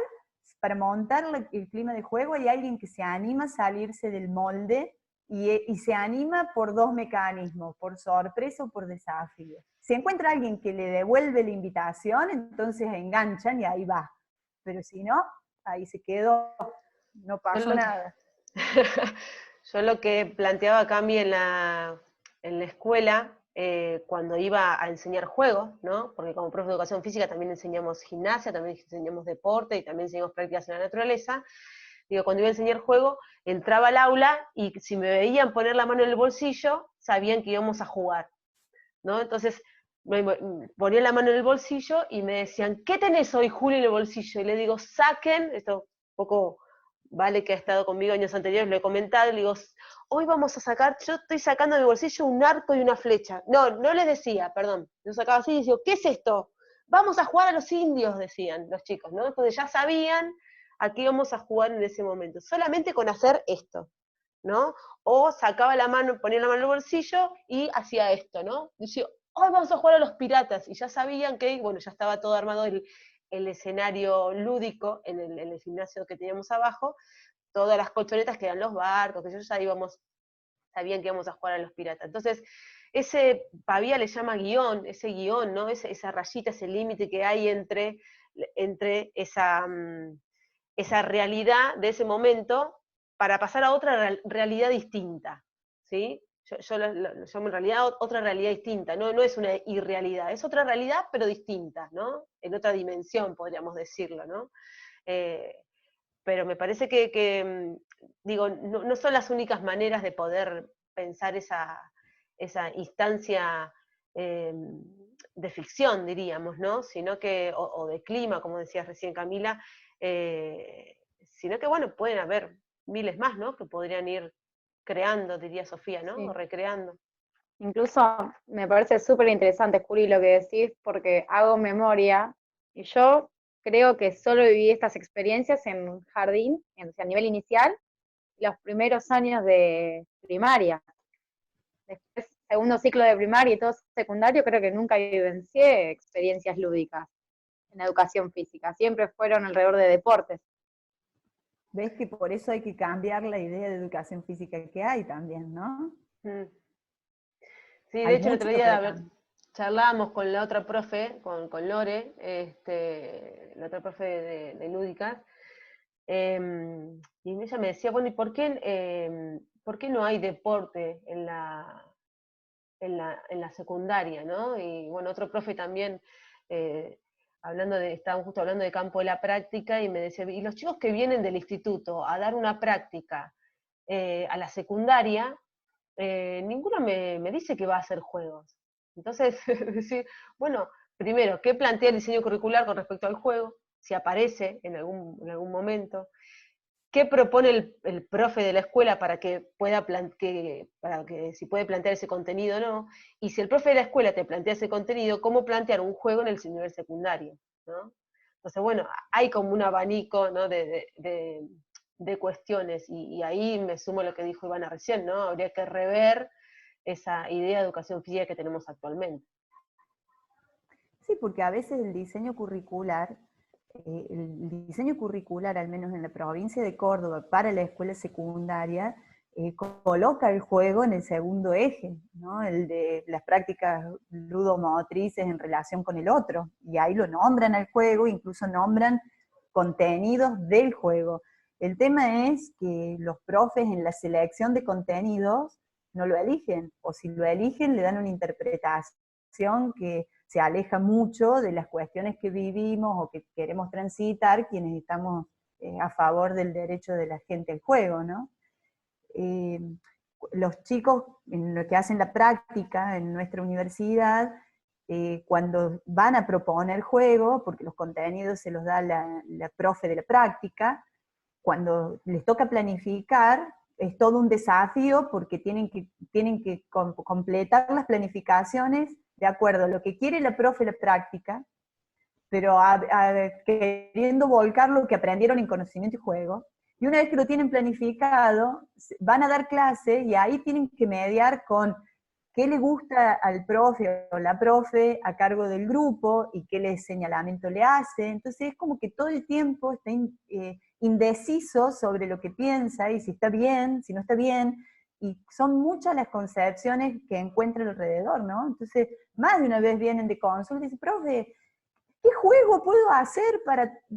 Speaker 2: para montar el clima de juego, hay alguien que se anima a salirse del molde y se anima por dos mecanismos, por sorpresa o por desafío. Si encuentra alguien que le devuelve la invitación, entonces enganchan y ahí va. Pero si no, ahí se quedó, no pasó nada.
Speaker 1: Yo lo que planteaba Cami en la escuela, cuando iba a enseñar juegos, ¿no? Porque como profe de educación física también enseñamos gimnasia, también enseñamos deporte y también enseñamos prácticas en la naturaleza. Digo, cuando iba a enseñar juego, entraba al aula y si me veían poner la mano en el bolsillo, sabían que íbamos a jugar, ¿no? Entonces, ponía la mano en el bolsillo y me decían, ¿qué tenés hoy, Juli, en el bolsillo? Y le digo, saquen, esto un poco Vale, que ha estado conmigo años anteriores, lo he comentado, y le digo, hoy vamos a sacar, yo estoy sacando de mi bolsillo un arco y una flecha. No, no les decía, perdón, lo sacaba así y decía, ¿qué es esto? Vamos a jugar a los indios, decían los chicos, ¿no? Entonces ya sabían a qué íbamos a jugar en ese momento, solamente con hacer esto, ¿no? O sacaba la mano, ponía la mano en el bolsillo y hacía esto, ¿no? Decía, hoy vamos a jugar a los piratas, y ya sabían que, bueno, ya estaba todo armado el escenario lúdico en el gimnasio que teníamos abajo, todas las colchonetas que eran los barcos, que ya sabían que íbamos a jugar a los piratas. Entonces, ese Pavía le llama guión, ese guión, ¿no? Esa rayita, ese límite que hay entre esa realidad de ese momento para pasar a otra realidad distinta, ¿sí? Yo lo llamo en realidad otra realidad distinta, no es una irrealidad, es otra realidad pero distinta, ¿no? En otra dimensión, podríamos decirlo, ¿no? Pero me parece que digo, no son las únicas maneras de poder pensar esa instancia de ficción, diríamos, ¿no? Sino que, o de clima, como decías recién Camila, sino que, bueno, pueden haber miles más, ¿no? Que podrían ir creando, diría Sofía, ¿no?
Speaker 7: Sí.
Speaker 1: O recreando.
Speaker 7: Incluso me parece súper interesante, Juli, lo que decís, porque hago memoria y yo creo que solo viví estas experiencias en jardín, o sea, a nivel inicial, los primeros años de primaria. Después, segundo ciclo de primaria y todo secundario, creo que nunca vivencié experiencias lúdicas en educación física. Siempre fueron alrededor de deportes.
Speaker 2: ¿Ves que por eso hay que cambiar la idea de educación física que hay también, ¿no?
Speaker 1: Mm. Sí, de
Speaker 2: Hay
Speaker 1: hecho el otro
Speaker 2: mucho
Speaker 1: día
Speaker 2: para cambiar.
Speaker 1: charlábamos con la otra profe, con Lore, la otra profe de lúdicas, y ella me decía, bueno, ¿y por qué no hay deporte en la secundaria, ¿no? Y bueno, otro profe también, estábamos justo hablando de campo de la práctica, y me decía, y los chicos que vienen del instituto a dar una práctica a la secundaria, ninguno me dice que va a hacer juegos. Entonces, decir, bueno, primero, ¿qué plantea el diseño curricular con respecto al juego? Si aparece en algún momento. ¿Qué propone el profe de la escuela para que si puede plantear ese contenido o no? Y si el profe de la escuela te plantea ese contenido, ¿cómo plantear un juego en el nivel secundario? ¿No? Entonces, bueno, hay como un abanico, ¿no? de cuestiones, y ahí me sumo a lo que dijo Ivana recién, ¿no? Habría que rever esa idea de educación física que tenemos actualmente.
Speaker 2: Sí, porque a veces el diseño curricular, al menos en la provincia de Córdoba, para la escuela secundaria, coloca el juego en el segundo eje, ¿no? El de las prácticas ludomotrices en relación con el otro, y ahí lo nombran al juego, incluso nombran contenidos del juego. El tema es que los profes en la selección de contenidos no lo eligen, o si lo eligen le dan una interpretación que se aleja mucho de las cuestiones que vivimos o que queremos transitar quienes estamos a favor del derecho de la gente al juego, ¿no? Los chicos en lo que hacen la práctica en nuestra universidad, cuando van a proponer juego, porque los contenidos se los da la profe de la práctica, cuando les toca planificar, es todo un desafío porque tienen que completar las planificaciones de acuerdo a lo que quiere la profe de la práctica, pero queriendo volcar lo que aprendieron en conocimiento y juego. Y una vez que lo tienen planificado, van a dar clases y ahí tienen que mediar con qué le gusta al profe o la profe a cargo del grupo y qué señalamiento le hace. Entonces es como que todo el tiempo está indeciso sobre lo que piensa y si está bien, si no está bien, y son muchas las concepciones que encuentra alrededor, ¿no? Entonces, más de una vez vienen de consulta y dicen, profe, ¿qué juego puedo hacer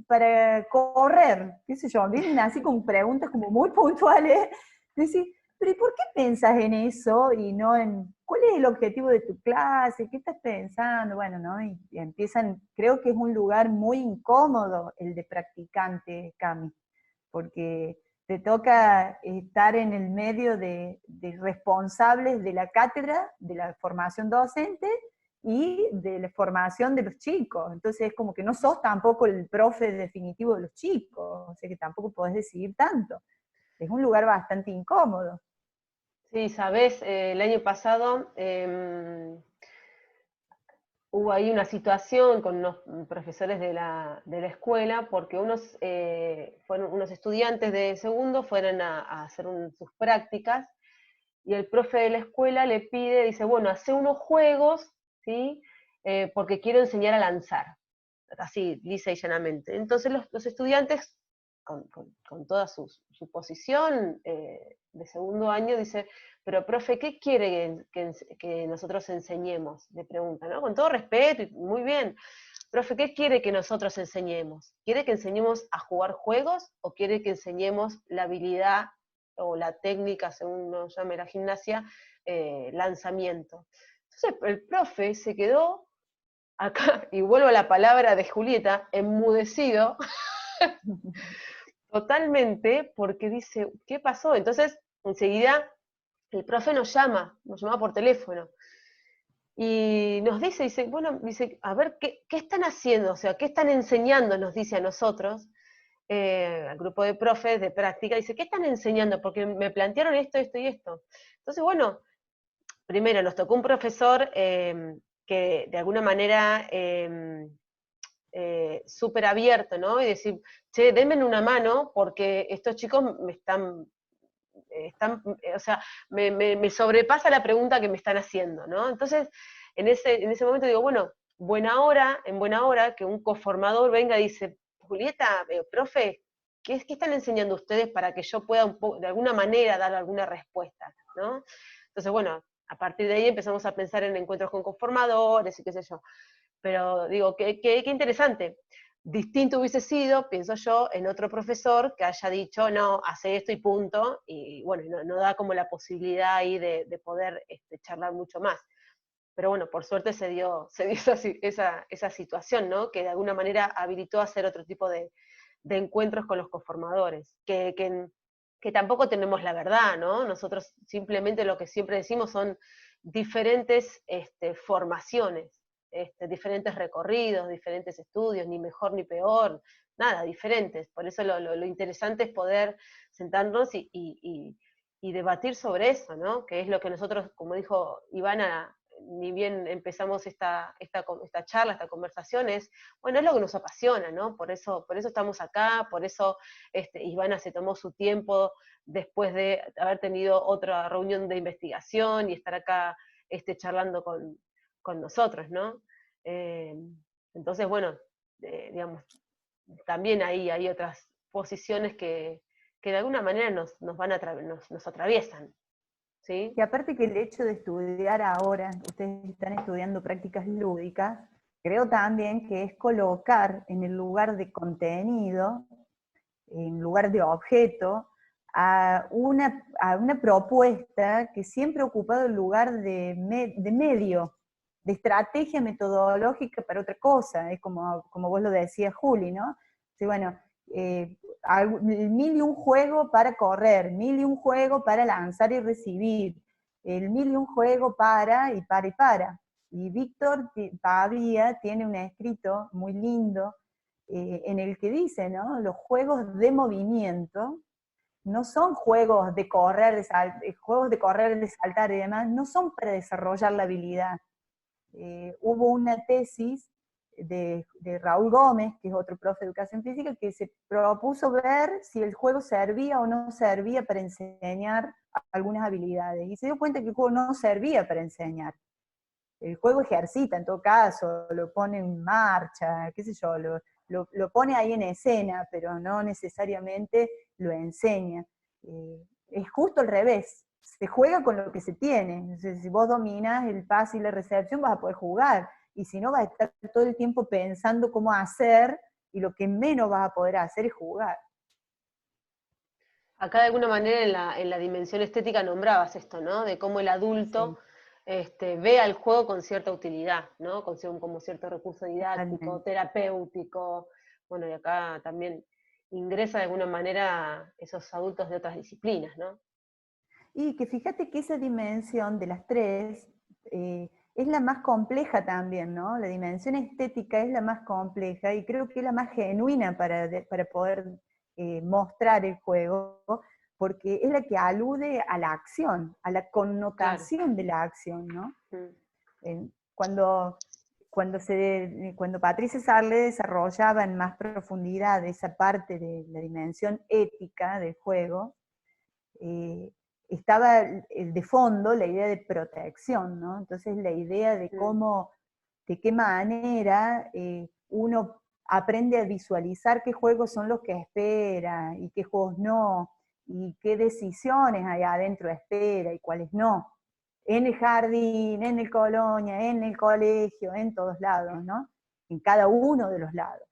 Speaker 2: para correr? ¿Qué sé yo? Vienen así con preguntas como muy puntuales. Decís, pero ¿y por qué pensás en eso y no en cuál es el objetivo de tu clase? ¿Qué estás pensando? Bueno, ¿no? Y empiezan, creo que es un lugar muy incómodo el de practicante, Cami, porque te toca estar en el medio de responsables de la cátedra, de la formación docente, y de la formación de los chicos. Entonces es como que no sos tampoco el profe definitivo de los chicos, o sea que tampoco podés decidir tanto. Es un lugar bastante incómodo.
Speaker 1: Sí, sabés, el año pasado hubo ahí una situación con unos profesores de la escuela, porque unos estudiantes de segundo fueron a hacer sus prácticas, y el profe de la escuela le pide, dice, bueno, hace unos juegos, ¿sí? Porque quiero enseñar a lanzar, así, lisa y llanamente. Entonces los estudiantes, con toda su posición de segundo año, dice, pero profe, ¿qué quiere que nosotros enseñemos? Le pregunta, ¿no? Con todo respeto, y muy bien. Profe, ¿qué quiere que nosotros enseñemos? ¿Quiere que enseñemos a jugar juegos o quiere que enseñemos la habilidad o la técnica, según nos llame la gimnasia, lanzamiento? Entonces el profe se quedó acá, y vuelvo a la palabra de Julieta, enmudecido, totalmente, porque dice, ¿qué pasó? Entonces, enseguida, el profe nos llama por teléfono, y nos dice, bueno, dice, a ver, ¿qué están haciendo? O sea, ¿qué están enseñando? Nos dice a nosotros, al grupo de profes de práctica, dice, ¿qué están enseñando? Porque me plantearon esto, esto y esto. Entonces, bueno, primero nos tocó un profesor que de alguna manera súper abierto, ¿no? Y decir, che, denme una mano porque estos chicos me o sea, me sobrepasa la pregunta que me están haciendo, ¿no? Entonces, en ese momento digo, bueno, en buena hora que un coformador venga y dice, Julieta, profe, ¿qué están enseñando ustedes para que yo pueda de alguna manera dar alguna respuesta, ¿no? Entonces, bueno, a partir de ahí empezamos a pensar en encuentros con conformadores y qué sé yo. Pero digo, qué interesante. Distinto hubiese sido, pienso yo, en otro profesor que haya dicho, no, hace esto y punto, y bueno, no da como la posibilidad ahí de poder charlar mucho más. Pero bueno, por suerte se dio esa situación, ¿no? Que de alguna manera habilitó a hacer otro tipo de encuentros con los conformadores, que tampoco tenemos la verdad, ¿no? Nosotros simplemente lo que siempre decimos son diferentes formaciones, diferentes recorridos, diferentes estudios, ni mejor ni peor, nada, diferentes. Por eso lo interesante es poder sentarnos y debatir sobre eso, ¿no? Que es lo que nosotros, como dijo Ivana, ni bien empezamos esta charla, esta conversación, bueno, es lo que nos apasiona, ¿no? Por eso estamos acá, por eso Ivana se tomó su tiempo después de haber tenido otra reunión de investigación y estar acá charlando con nosotros, ¿no? Entonces, bueno, digamos, también ahí hay otras posiciones que de alguna manera nos atraviesan, ¿sí?
Speaker 2: Y aparte que el hecho de estudiar ahora, ustedes están estudiando prácticas lúdicas, creo también que es colocar en el lugar de contenido, en lugar de objeto, a una propuesta que siempre ha ocupado el lugar de medio, de estrategia metodológica para otra cosa, es como vos lo decías, Juli, ¿no? Sí, bueno, mil y un juego para correr, mil y un juego para lanzar y recibir, el mil y un juego para y para y para. Y Víctor Pavía tiene un escrito muy lindo en el que dice, ¿no? Los juegos de movimiento no son juegos de correr, de saltar y demás, no son para desarrollar la habilidad. Hubo una tesis de Raúl Gómez, que es otro profe de educación física, que se propuso ver si el juego servía o no servía para enseñar algunas habilidades, y se dio cuenta que el juego no servía para enseñar. El juego ejercita en todo caso, lo pone en marcha, qué sé yo, lo pone ahí en escena, pero no necesariamente lo enseña. Es justo al revés, se juega con lo que se tiene. Entonces, si vos dominás el pase y la recepción vas a poder jugar, y si no vas a estar todo el tiempo pensando cómo hacer, y lo que menos vas a poder hacer es jugar.
Speaker 1: Acá de alguna manera en la dimensión estética nombrabas esto, ¿no? De cómo el adulto ve al juego con cierta utilidad, ¿no? Como cierto recurso didáctico,
Speaker 2: Totalmente.
Speaker 1: terapéutico. Bueno, y acá también ingresa de alguna manera esos adultos de otras disciplinas, ¿no?
Speaker 2: Y que fíjate que esa dimensión de las tres es la más compleja también, ¿no? La dimensión estética es la más compleja y creo que es la más genuina para poder mostrar el juego, porque es la que alude a la acción, a la connotación de la acción, ¿no? Cuando Patricia Sarle desarrollaba en más profundidad esa parte de la dimensión ética del juego, estaba de fondo la idea de protección, ¿no? Entonces la idea de de qué manera uno aprende a visualizar qué juegos son los que espera y qué juegos no, y qué decisiones hay adentro espera y cuáles no. En el jardín, en el colonia, en el colegio, en todos lados, ¿no? En cada uno de los lados.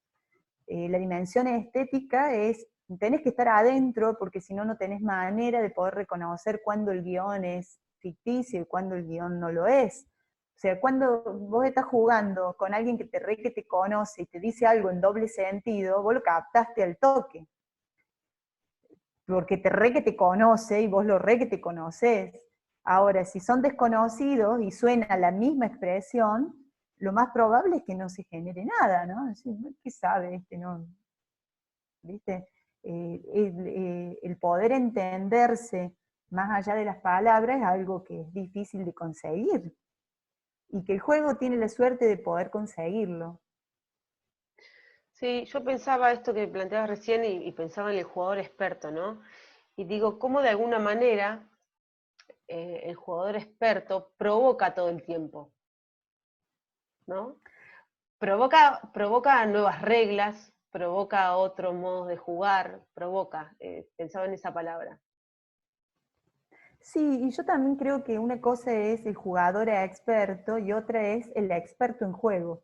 Speaker 2: La dimensión estética es, tenés que estar adentro porque si no, no tenés manera de poder reconocer cuándo el guión es ficticio y cuándo el guión no lo es. O sea, cuando vos estás jugando con alguien que te conoce y te dice algo en doble sentido, vos lo captaste al toque. Porque te conoce y vos lo que te conoces. Ahora, si son desconocidos y suena la misma expresión, lo más probable es que no se genere nada, ¿no? ¿Qué sabe este? No ¿viste? El poder entenderse más allá de las palabras es algo que es difícil de conseguir, y que el juego tiene la suerte de poder conseguirlo.
Speaker 1: Sí, yo pensaba esto que planteabas recién y pensaba en el jugador experto, ¿no? Y digo, cómo de alguna manera el jugador experto provoca todo el tiempo, ¿no? Provoca nuevas reglas, provoca otros modos de jugar, pensaba en esa palabra.
Speaker 2: Sí, y yo también creo que una cosa es el jugador experto y otra es el experto en juego.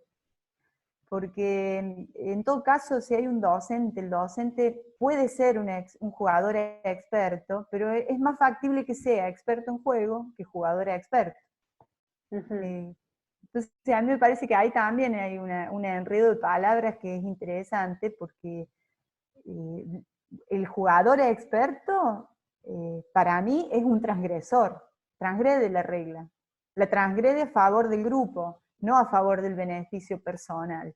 Speaker 2: Porque en todo caso, si hay un docente, el docente puede ser un jugador experto, pero es más factible que sea experto en juego que jugador experto. Entonces, a mí me parece que ahí también hay un enredo de palabras que es interesante, porque el jugador experto, para mí, es un transgresor, transgrede la regla. La transgrede a favor del grupo, no a favor del beneficio personal.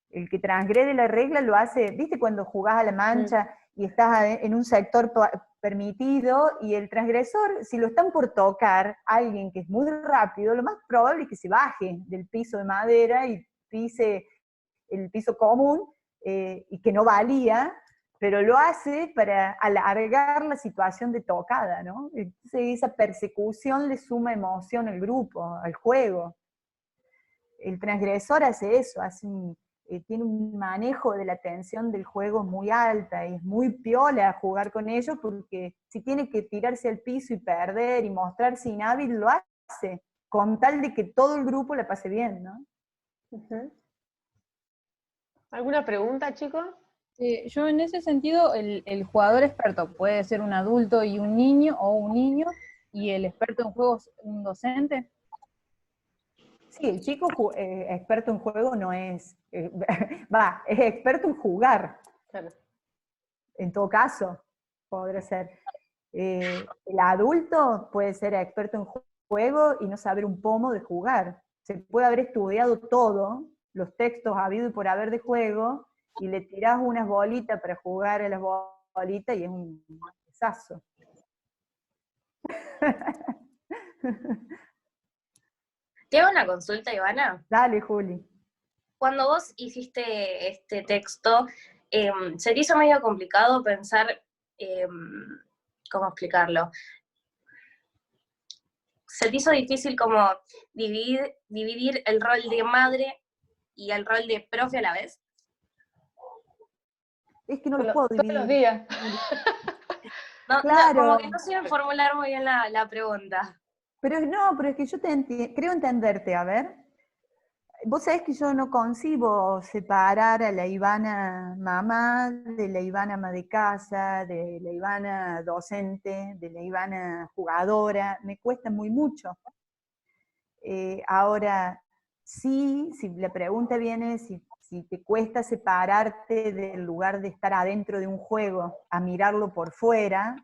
Speaker 2: El que transgrede la regla lo hace, ¿viste cuando jugás a la mancha y estás en un sector permitido, y el transgresor, si lo están por tocar alguien que es muy rápido, lo más probable es que se baje del piso de madera y pise el piso común, y que no valía, pero lo hace para alargar la situación de tocada, ¿no? Entonces esa persecución le suma emoción al grupo, al juego. El transgresor hace eso, tiene un manejo de la tensión del juego muy alta, y es muy piola jugar con ellos, porque si tiene que tirarse al piso y perder y mostrarse inhábil, lo hace, con tal de que todo el grupo la pase bien, ¿no?
Speaker 1: ¿Alguna pregunta, chicos?
Speaker 3: Yo en ese sentido, el jugador experto puede ser un adulto y un niño, o un niño, y el experto en juegos un docente.
Speaker 2: Sí, el chico experto en juego no es, es experto en jugar.
Speaker 1: Claro.
Speaker 2: En todo caso, podría ser. El adulto puede ser experto en juego y no saber un pomo de jugar. Se puede haber estudiado todo, los textos habido y por haber de juego, y le tirás unas bolitas para jugar a las bolitas y es un pesazo.
Speaker 4: Te hago una consulta, Ivana.
Speaker 2: Dale, Juli.
Speaker 4: Cuando vos hiciste este texto, ¿se te hizo medio complicado pensar, cómo explicarlo? ¿Se te hizo difícil como dividir el rol de madre y el rol de profe a la vez?
Speaker 2: Es que no los puedo dividir.
Speaker 1: Todos los días.
Speaker 4: No,
Speaker 2: Claro.
Speaker 4: como que no sé formular muy bien la pregunta.
Speaker 2: Pero es que yo creo entenderte, a ver. Vos sabés que yo no concibo separar a la Ivana mamá de la Ivana ama de casa, de la Ivana docente, de la Ivana jugadora, me cuesta muy mucho. Ahora, sí, si la pregunta viene, si te cuesta separarte del lugar de estar adentro de un juego a mirarlo por fuera,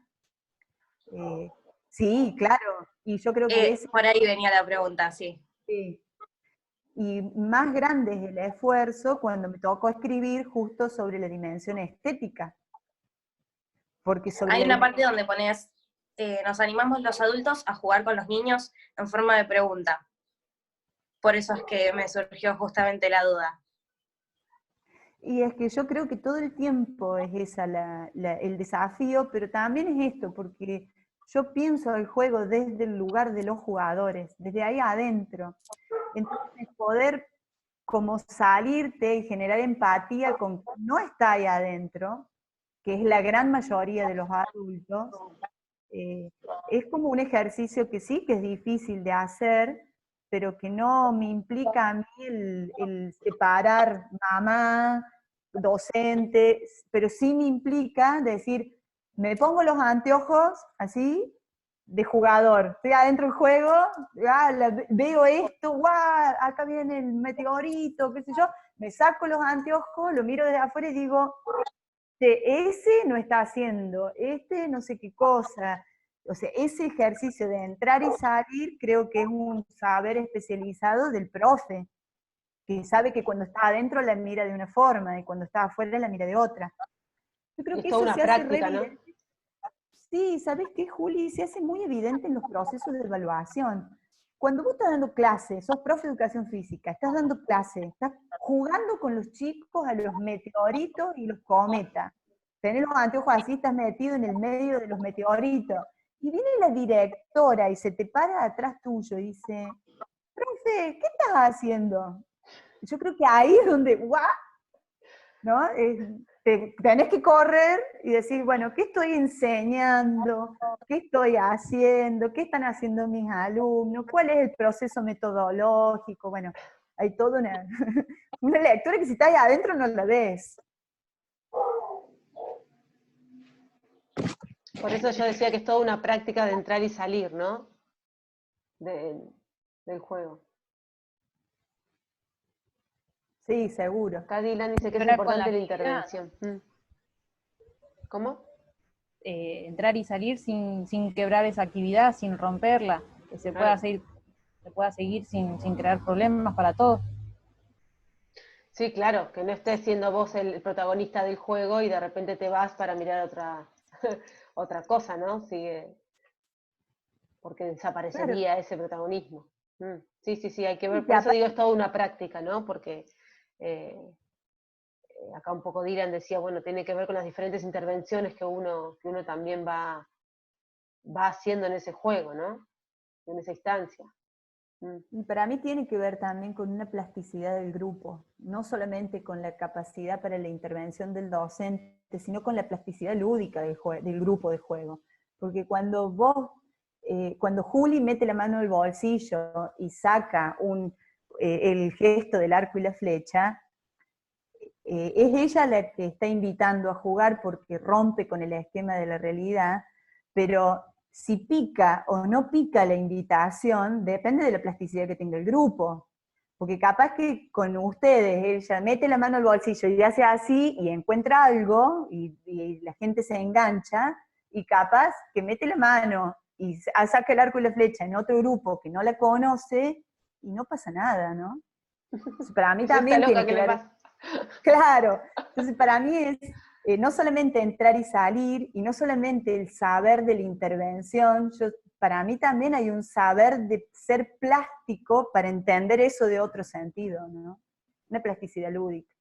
Speaker 2: sí, claro, y yo creo que
Speaker 4: por ahí venía la pregunta, sí.
Speaker 2: Sí. Y más grande es el esfuerzo cuando me tocó escribir justo sobre la dimensión estética. Porque
Speaker 4: Hay una parte donde pones, nos animamos los adultos a jugar con los niños en forma de pregunta. Por eso es que me surgió justamente la duda.
Speaker 2: Y es que yo creo que todo el tiempo es esa el desafío, pero también es esto, porque yo pienso el juego desde el lugar de los jugadores, desde ahí adentro. Entonces poder como salirte y generar empatía con quien no está ahí adentro, que es la gran mayoría de los adultos, es como un ejercicio que sí que es difícil de hacer, pero que no me implica a mí el separar mamá, docente, pero sí me implica decir, me pongo los anteojos así, de jugador, estoy adentro del juego, veo esto, acá viene el meteorito, qué sé yo, me saco los anteojos, lo miro desde afuera y digo, ese no está haciendo, este no sé qué cosa. O sea, ese ejercicio de entrar y salir creo que es un saber especializado del profe. que sabe que cuando está adentro la mira de una forma, y cuando está afuera la mira de otra. Yo creo que
Speaker 1: es toda
Speaker 2: eso
Speaker 1: una
Speaker 2: se hace re
Speaker 1: práctica, ¿no?
Speaker 2: evidente. Sí, ¿sabes qué, Juli? Se hace muy evidente en los procesos de evaluación. Cuando vos estás dando clases, sos profe de educación física, estás dando clases, estás jugando con los chicos a los meteoritos y los cometas. Tenés los anteojos así, estás metido en el medio de los meteoritos. Y viene la directora y se te para atrás tuyo y dice, profe, ¿qué estás haciendo? Yo creo que ahí es donde, ¡guau! ¿No? Tenés que correr y decir, bueno, ¿qué estoy enseñando? ¿Qué estoy haciendo? ¿Qué están haciendo mis alumnos? ¿Cuál es el proceso metodológico? Bueno, hay toda una, una lectura que si estás ahí adentro no la ves.
Speaker 1: Por eso yo decía que es toda una práctica de entrar y salir, ¿no? Del juego.
Speaker 2: Sí, seguro.
Speaker 1: Acá Dylan dice que es
Speaker 3: Quebrar con la
Speaker 1: importante la
Speaker 3: actividad.
Speaker 1: intervención. ¿Cómo?
Speaker 3: Entrar y salir sin quebrar esa actividad, sin romperla, que se
Speaker 1: Claro.
Speaker 3: pueda seguir sin crear problemas para todos.
Speaker 1: Sí, claro, que no estés siendo vos el protagonista del juego y de repente te vas para mirar otra cosa, ¿no? Sigue, porque desaparecería
Speaker 2: Claro.
Speaker 1: ese protagonismo. Sí, hay que ver,
Speaker 2: Y
Speaker 1: por eso
Speaker 2: aparte,
Speaker 1: digo, es toda una práctica, ¿no? Porque acá un poco Dylan decía, bueno, tiene que ver con las diferentes intervenciones que uno también va haciendo en ese juego, ¿no? En esa instancia.
Speaker 2: y para mí tiene que ver también con una plasticidad del grupo, no solamente con la capacidad para la intervención del docente, sino con la plasticidad lúdica del grupo de juego. Porque cuando cuando Juli mete la mano en el bolsillo y saca el gesto del arco y la flecha, es ella la que está invitando a jugar porque rompe con el esquema de la realidad, pero si pica o no pica la invitación, depende de la plasticidad que tenga el grupo. Porque capaz que con ustedes ella mete la mano al bolsillo y hace así y encuentra algo y la gente se engancha, y capaz que mete la mano y saca el arco y la flecha en otro grupo que no la conoce y no pasa nada, ¿no? Entonces, para mí
Speaker 1: Esta
Speaker 2: también
Speaker 1: loca,
Speaker 2: tiene
Speaker 1: ¿qué
Speaker 2: que
Speaker 1: le
Speaker 2: ver.
Speaker 1: pasa?
Speaker 2: Claro, entonces para mí es no solamente entrar y salir, y no solamente el saber de la intervención, para mí también hay un saber de ser plástico para entender eso de otro sentido, ¿no? Una plasticidad lúdica.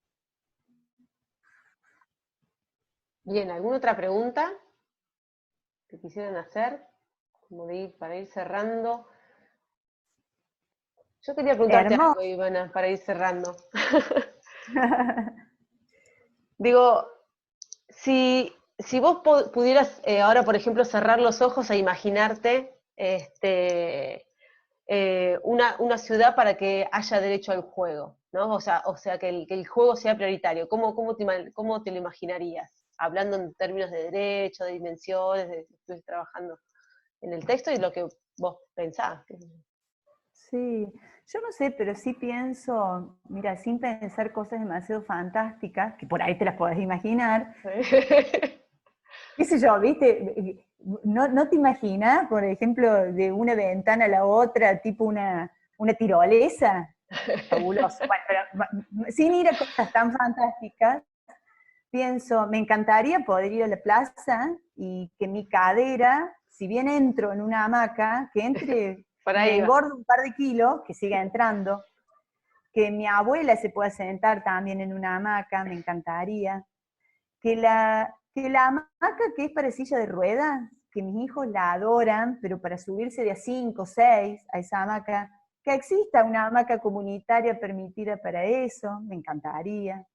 Speaker 1: Bien, ¿alguna otra pregunta que quisieran hacer? Para ir cerrando. Yo quería preguntarte
Speaker 2: Hermoso.
Speaker 1: algo, Ivana, para ir cerrando. Digo, si vos pudieras ahora, por ejemplo, cerrar los ojos e imaginarte una ciudad para que haya derecho al juego, ¿no? O sea que el juego sea prioritario. ¿Cómo te lo imaginarías? Hablando en términos de derecho, de dimensiones, de que estuviste trabajando en el texto y lo que vos pensás.
Speaker 2: Sí, yo no sé, pero sí pienso, mira, sin pensar cosas demasiado fantásticas, que por ahí te las podés imaginar, qué sé yo, viste, no te imaginas, por ejemplo, de una ventana a la otra, tipo una tirolesa, fabuloso. Bueno, pero sin ir a cosas tan fantásticas, pienso, me encantaría poder ir a la plaza y que mi cadera, si bien entro en una hamaca, que entre,
Speaker 1: Por
Speaker 2: me
Speaker 1: ahí va.
Speaker 2: engordo un par de kilos, que siga entrando, que mi abuela se pueda sentar también en una hamaca, me encantaría, que la hamaca que es para silla de ruedas, que mis hijos la adoran, pero para subirse de a 5 o 6 a esa hamaca, que exista una hamaca comunitaria permitida para eso, me encantaría.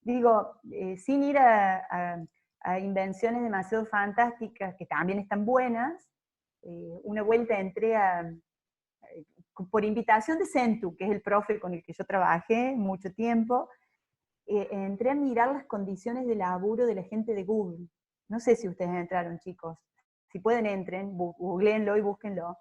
Speaker 2: Digo, sin ir a invenciones demasiado fantásticas, que también están buenas, una vuelta entré por invitación de Centu, que es el profe con el que yo trabajé mucho tiempo, entré a mirar las condiciones de laburo de la gente de Google. No sé si ustedes entraron, chicos. Si pueden, entren, googleenlo y búsquenlo.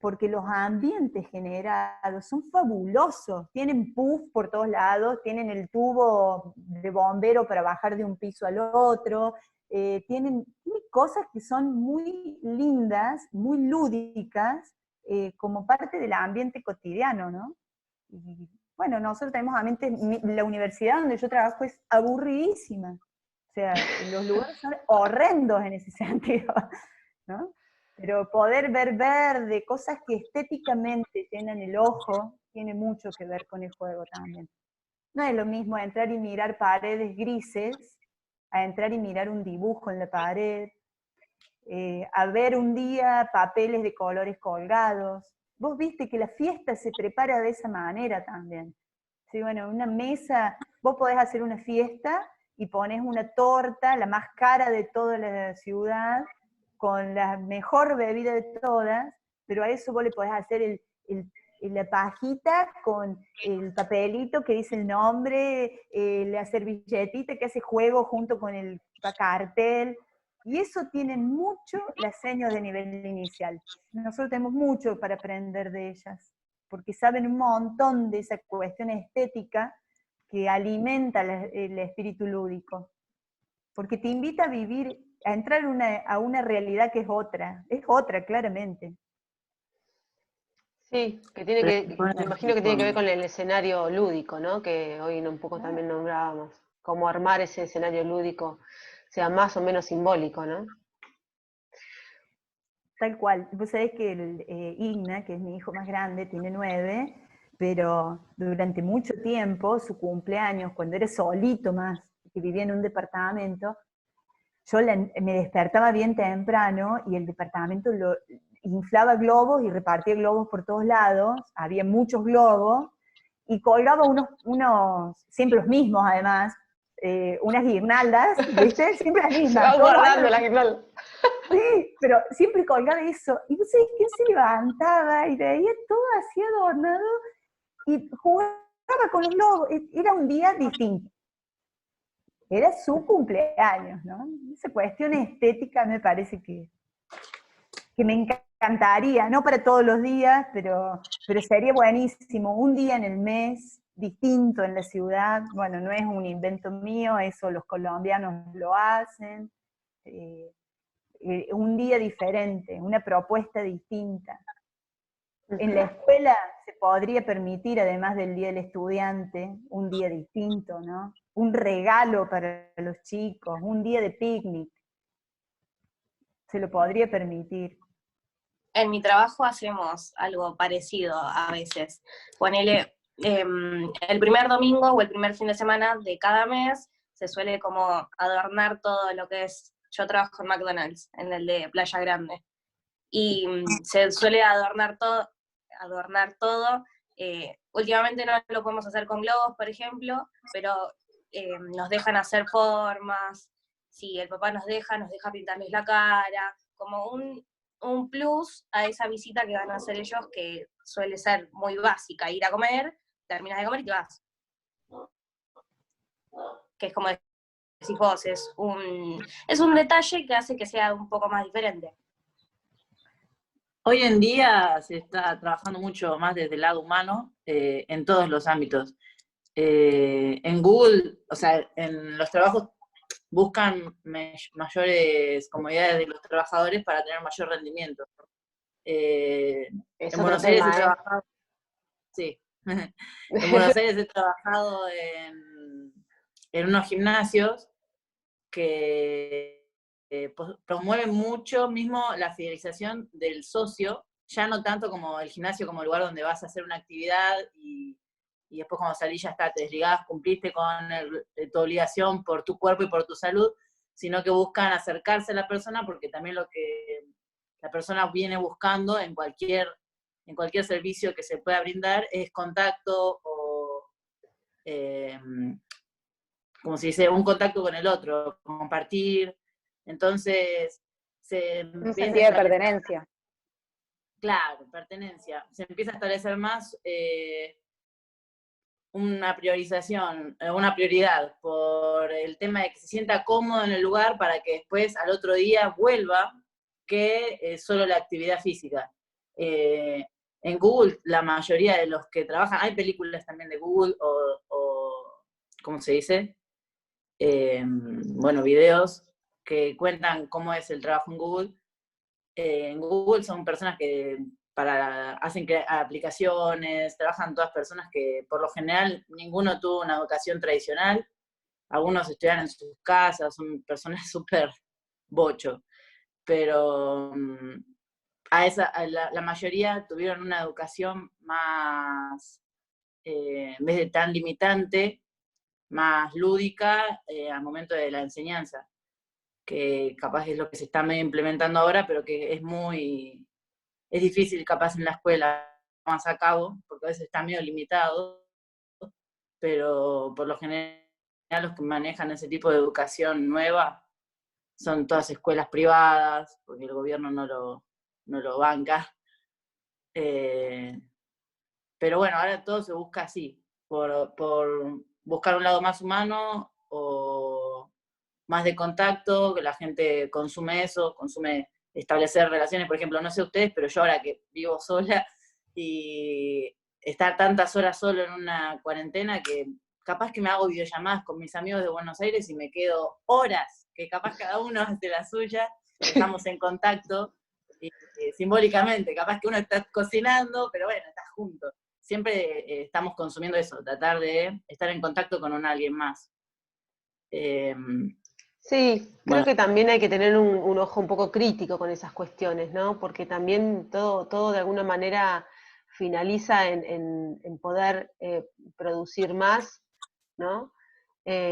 Speaker 2: Porque los ambientes generados son fabulosos. Tienen puff por todos lados, tienen el tubo de bombero para bajar de un piso al otro, tienen cosas que son muy lindas, muy lúdicas, como parte del ambiente cotidiano, ¿no? Y bueno, nosotros tenemos a mente, la universidad donde yo trabajo es aburridísima. O sea, los lugares son horrendos en ese sentido, ¿no? Pero poder ver verde, cosas que estéticamente llenan el ojo, tiene mucho que ver con el juego también. No es lo mismo entrar y mirar paredes grises, a entrar y mirar un dibujo en la pared, a ver un día papeles de colores colgados. Vos viste que la fiesta se prepara de esa manera también. Sí, bueno, una mesa, vos podés hacer una fiesta y pones una torta, la más cara de toda la ciudad, con la mejor bebida de todas, pero a eso vos le podés hacer la pajita con el papelito que dice el nombre, la servilletita que hace juego junto con el cartel, y eso tiene mucho las señas de nivel inicial. Nosotros tenemos mucho para aprender de ellas, porque saben un montón de esa cuestión estética que alimenta el espíritu lúdico, porque te invita a vivir, a entrar a una realidad que es otra claramente.
Speaker 1: Sí, que tiene me imagino que tiene que ver con el escenario lúdico, ¿no? Que hoy un poco también nombrábamos, cómo armar ese escenario lúdico sea más o menos simbólico, ¿no?
Speaker 2: Tal cual. Vos sabés que Igna, que es mi hijo más grande, tiene 9, pero durante mucho tiempo, su cumpleaños, cuando era solito más, que vivía en un departamento, yo me despertaba bien temprano y el departamento inflaba globos y repartía globos por todos lados, había muchos globos, y colgaba unos siempre los mismos además, unas guirnaldas, ¿viste? Siempre las mismas.
Speaker 1: Se va guardando la guirnalda.
Speaker 2: Sí, pero siempre colgaba eso. Y vos sabés que él se levantaba y veía todo así adornado y jugaba con los globos. Era un día distinto. Era su cumpleaños, ¿no? Esa cuestión estética me parece que me encantaría, no para todos los días, pero sería buenísimo. Un día en el mes, distinto en la ciudad. Bueno, no es un invento mío, eso los colombianos lo hacen. Un día diferente, una propuesta distinta. En la escuela se podría permitir, además del Día del Estudiante, un día distinto, ¿no? Un regalo para los chicos, un día de picnic. Se lo podría permitir.
Speaker 4: En mi trabajo hacemos algo parecido a veces. Ponele, el primer domingo o el primer fin de semana de cada mes se suele como adornar todo lo que es. Yo trabajo en McDonald's, en el de Playa Grande, y se suele adornar todo. Últimamente no lo podemos hacer con globos, por ejemplo, pero nos dejan hacer formas. Si el papá nos deja pintarles la cara, como un plus a esa visita que van a hacer ellos, que suele ser muy básica: ir a comer, terminas de comer y te vas. Que es como decís vos, es un detalle que hace que sea un poco más diferente.
Speaker 6: Hoy en día se está trabajando mucho más desde el lado humano en todos los ámbitos. En Google, o sea, en los trabajos buscan mayores comodidades de los trabajadores para tener mayor rendimiento. En Buenos Aires he trabajado, sí, en Buenos Aires he trabajado en unos gimnasios que promueven mucho mismo la fidelización del socio, ya no tanto como el gimnasio como lugar donde vas a hacer una actividad y después cuando salís ya está, te desligás, cumpliste con tu obligación por tu cuerpo y por tu salud, sino que buscan acercarse a la persona, porque también lo que la persona viene buscando en cualquier servicio que se pueda brindar es contacto o, como se dice, un contacto con el otro, compartir. Entonces,
Speaker 7: un sentido de pertenencia.
Speaker 6: Claro, pertenencia. Se empieza a establecer más una priorización, una prioridad por el tema de que se sienta cómodo en el lugar para que después al otro día vuelva, que solo la actividad física. En Google, la mayoría de los que trabajan, hay películas también de Google o ¿cómo se dice? Bueno, videos que cuentan cómo es el trabajo en Google. En Google son personas que hacen aplicaciones, trabajan todas personas que por lo general ninguno tuvo una educación tradicional, algunos estudian en sus casas, son personas súper bocho, pero la mayoría tuvieron una educación más, en vez de tan limitante, más lúdica al momento de la enseñanza, que capaz es lo que se está medio implementando ahora, pero que es difícil capaz en la escuela más a cabo, porque a veces está medio limitado, pero por lo general los que manejan ese tipo de educación nueva son todas escuelas privadas, porque el gobierno no lo banca. Pero bueno, ahora todo se busca así, por buscar un lado más humano o más de contacto, que la gente consume eso, consume establecer relaciones. Por ejemplo, no sé ustedes, pero yo ahora que vivo sola y estar tantas horas solo en una cuarentena, que capaz que me hago videollamadas con mis amigos de Buenos Aires y me quedo horas, que capaz cada uno hace la suya, estamos en contacto, y simbólicamente, capaz que uno está cocinando, pero bueno, está junto. Siempre estamos consumiendo eso, tratar de estar en contacto con alguien más.
Speaker 1: Sí, creo
Speaker 6: Bueno,
Speaker 1: que también hay que tener un ojo un poco crítico con esas cuestiones, ¿no? Porque también todo de alguna manera finaliza en poder producir más, ¿no?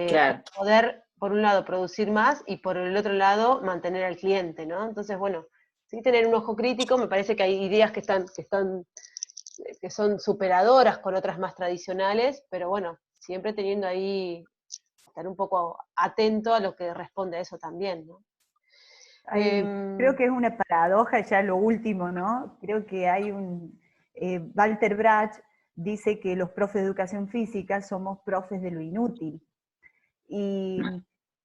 Speaker 6: claro.
Speaker 1: Poder, por un lado, producir más y por el otro lado, mantener al cliente, ¿no? Entonces, bueno, sí tener un ojo crítico, me parece que hay ideas que son superadoras con otras más tradicionales, pero bueno, siempre teniendo ahí, estar un poco atento a lo que responde a eso también, ¿no?
Speaker 2: Creo que es una paradoja ya lo último, ¿no? Creo que hay Walter Brach dice que los profes de educación física somos profes de lo inútil. Y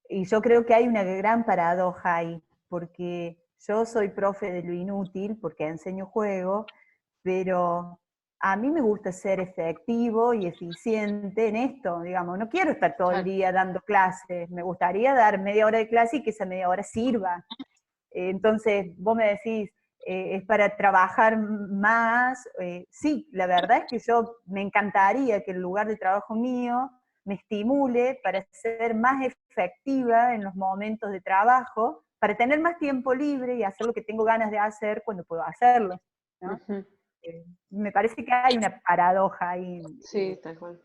Speaker 2: yo creo que hay una gran paradoja ahí, porque yo soy profe de lo inútil, porque enseño juego, pero a mí me gusta ser efectivo y eficiente en esto, digamos, no quiero estar todo el día dando clases, me gustaría dar media hora de clase y que esa media hora sirva. Entonces, vos me decís, es para trabajar más. Sí, la verdad es que yo me encantaría que el lugar de trabajo mío me estimule para ser más efectiva en los momentos de trabajo, para tener más tiempo libre y hacer lo que tengo ganas de hacer cuando puedo hacerlo, ¿no?
Speaker 1: Uh-huh.
Speaker 2: Me parece que hay una paradoja ahí.
Speaker 1: Sí, tal cual.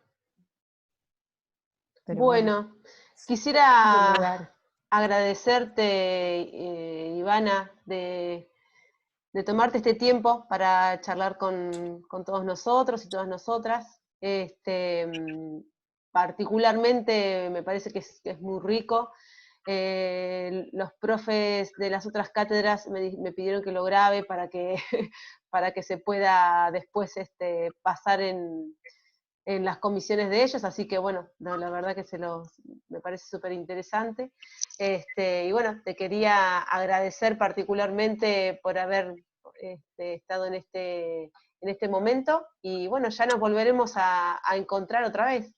Speaker 2: Bueno,
Speaker 1: quisiera agradecerte, Ivana, de tomarte este tiempo para charlar con todos nosotros y todas nosotras. Particularmente me parece que es muy rico. Los profes de las otras cátedras me pidieron que lo grabe para que, para que se pueda después pasar en las comisiones de ellos, así que bueno, la verdad que me parece súper interesante. Y bueno, te quería agradecer particularmente por haber estado en este momento, y bueno, ya nos volveremos a encontrar otra vez.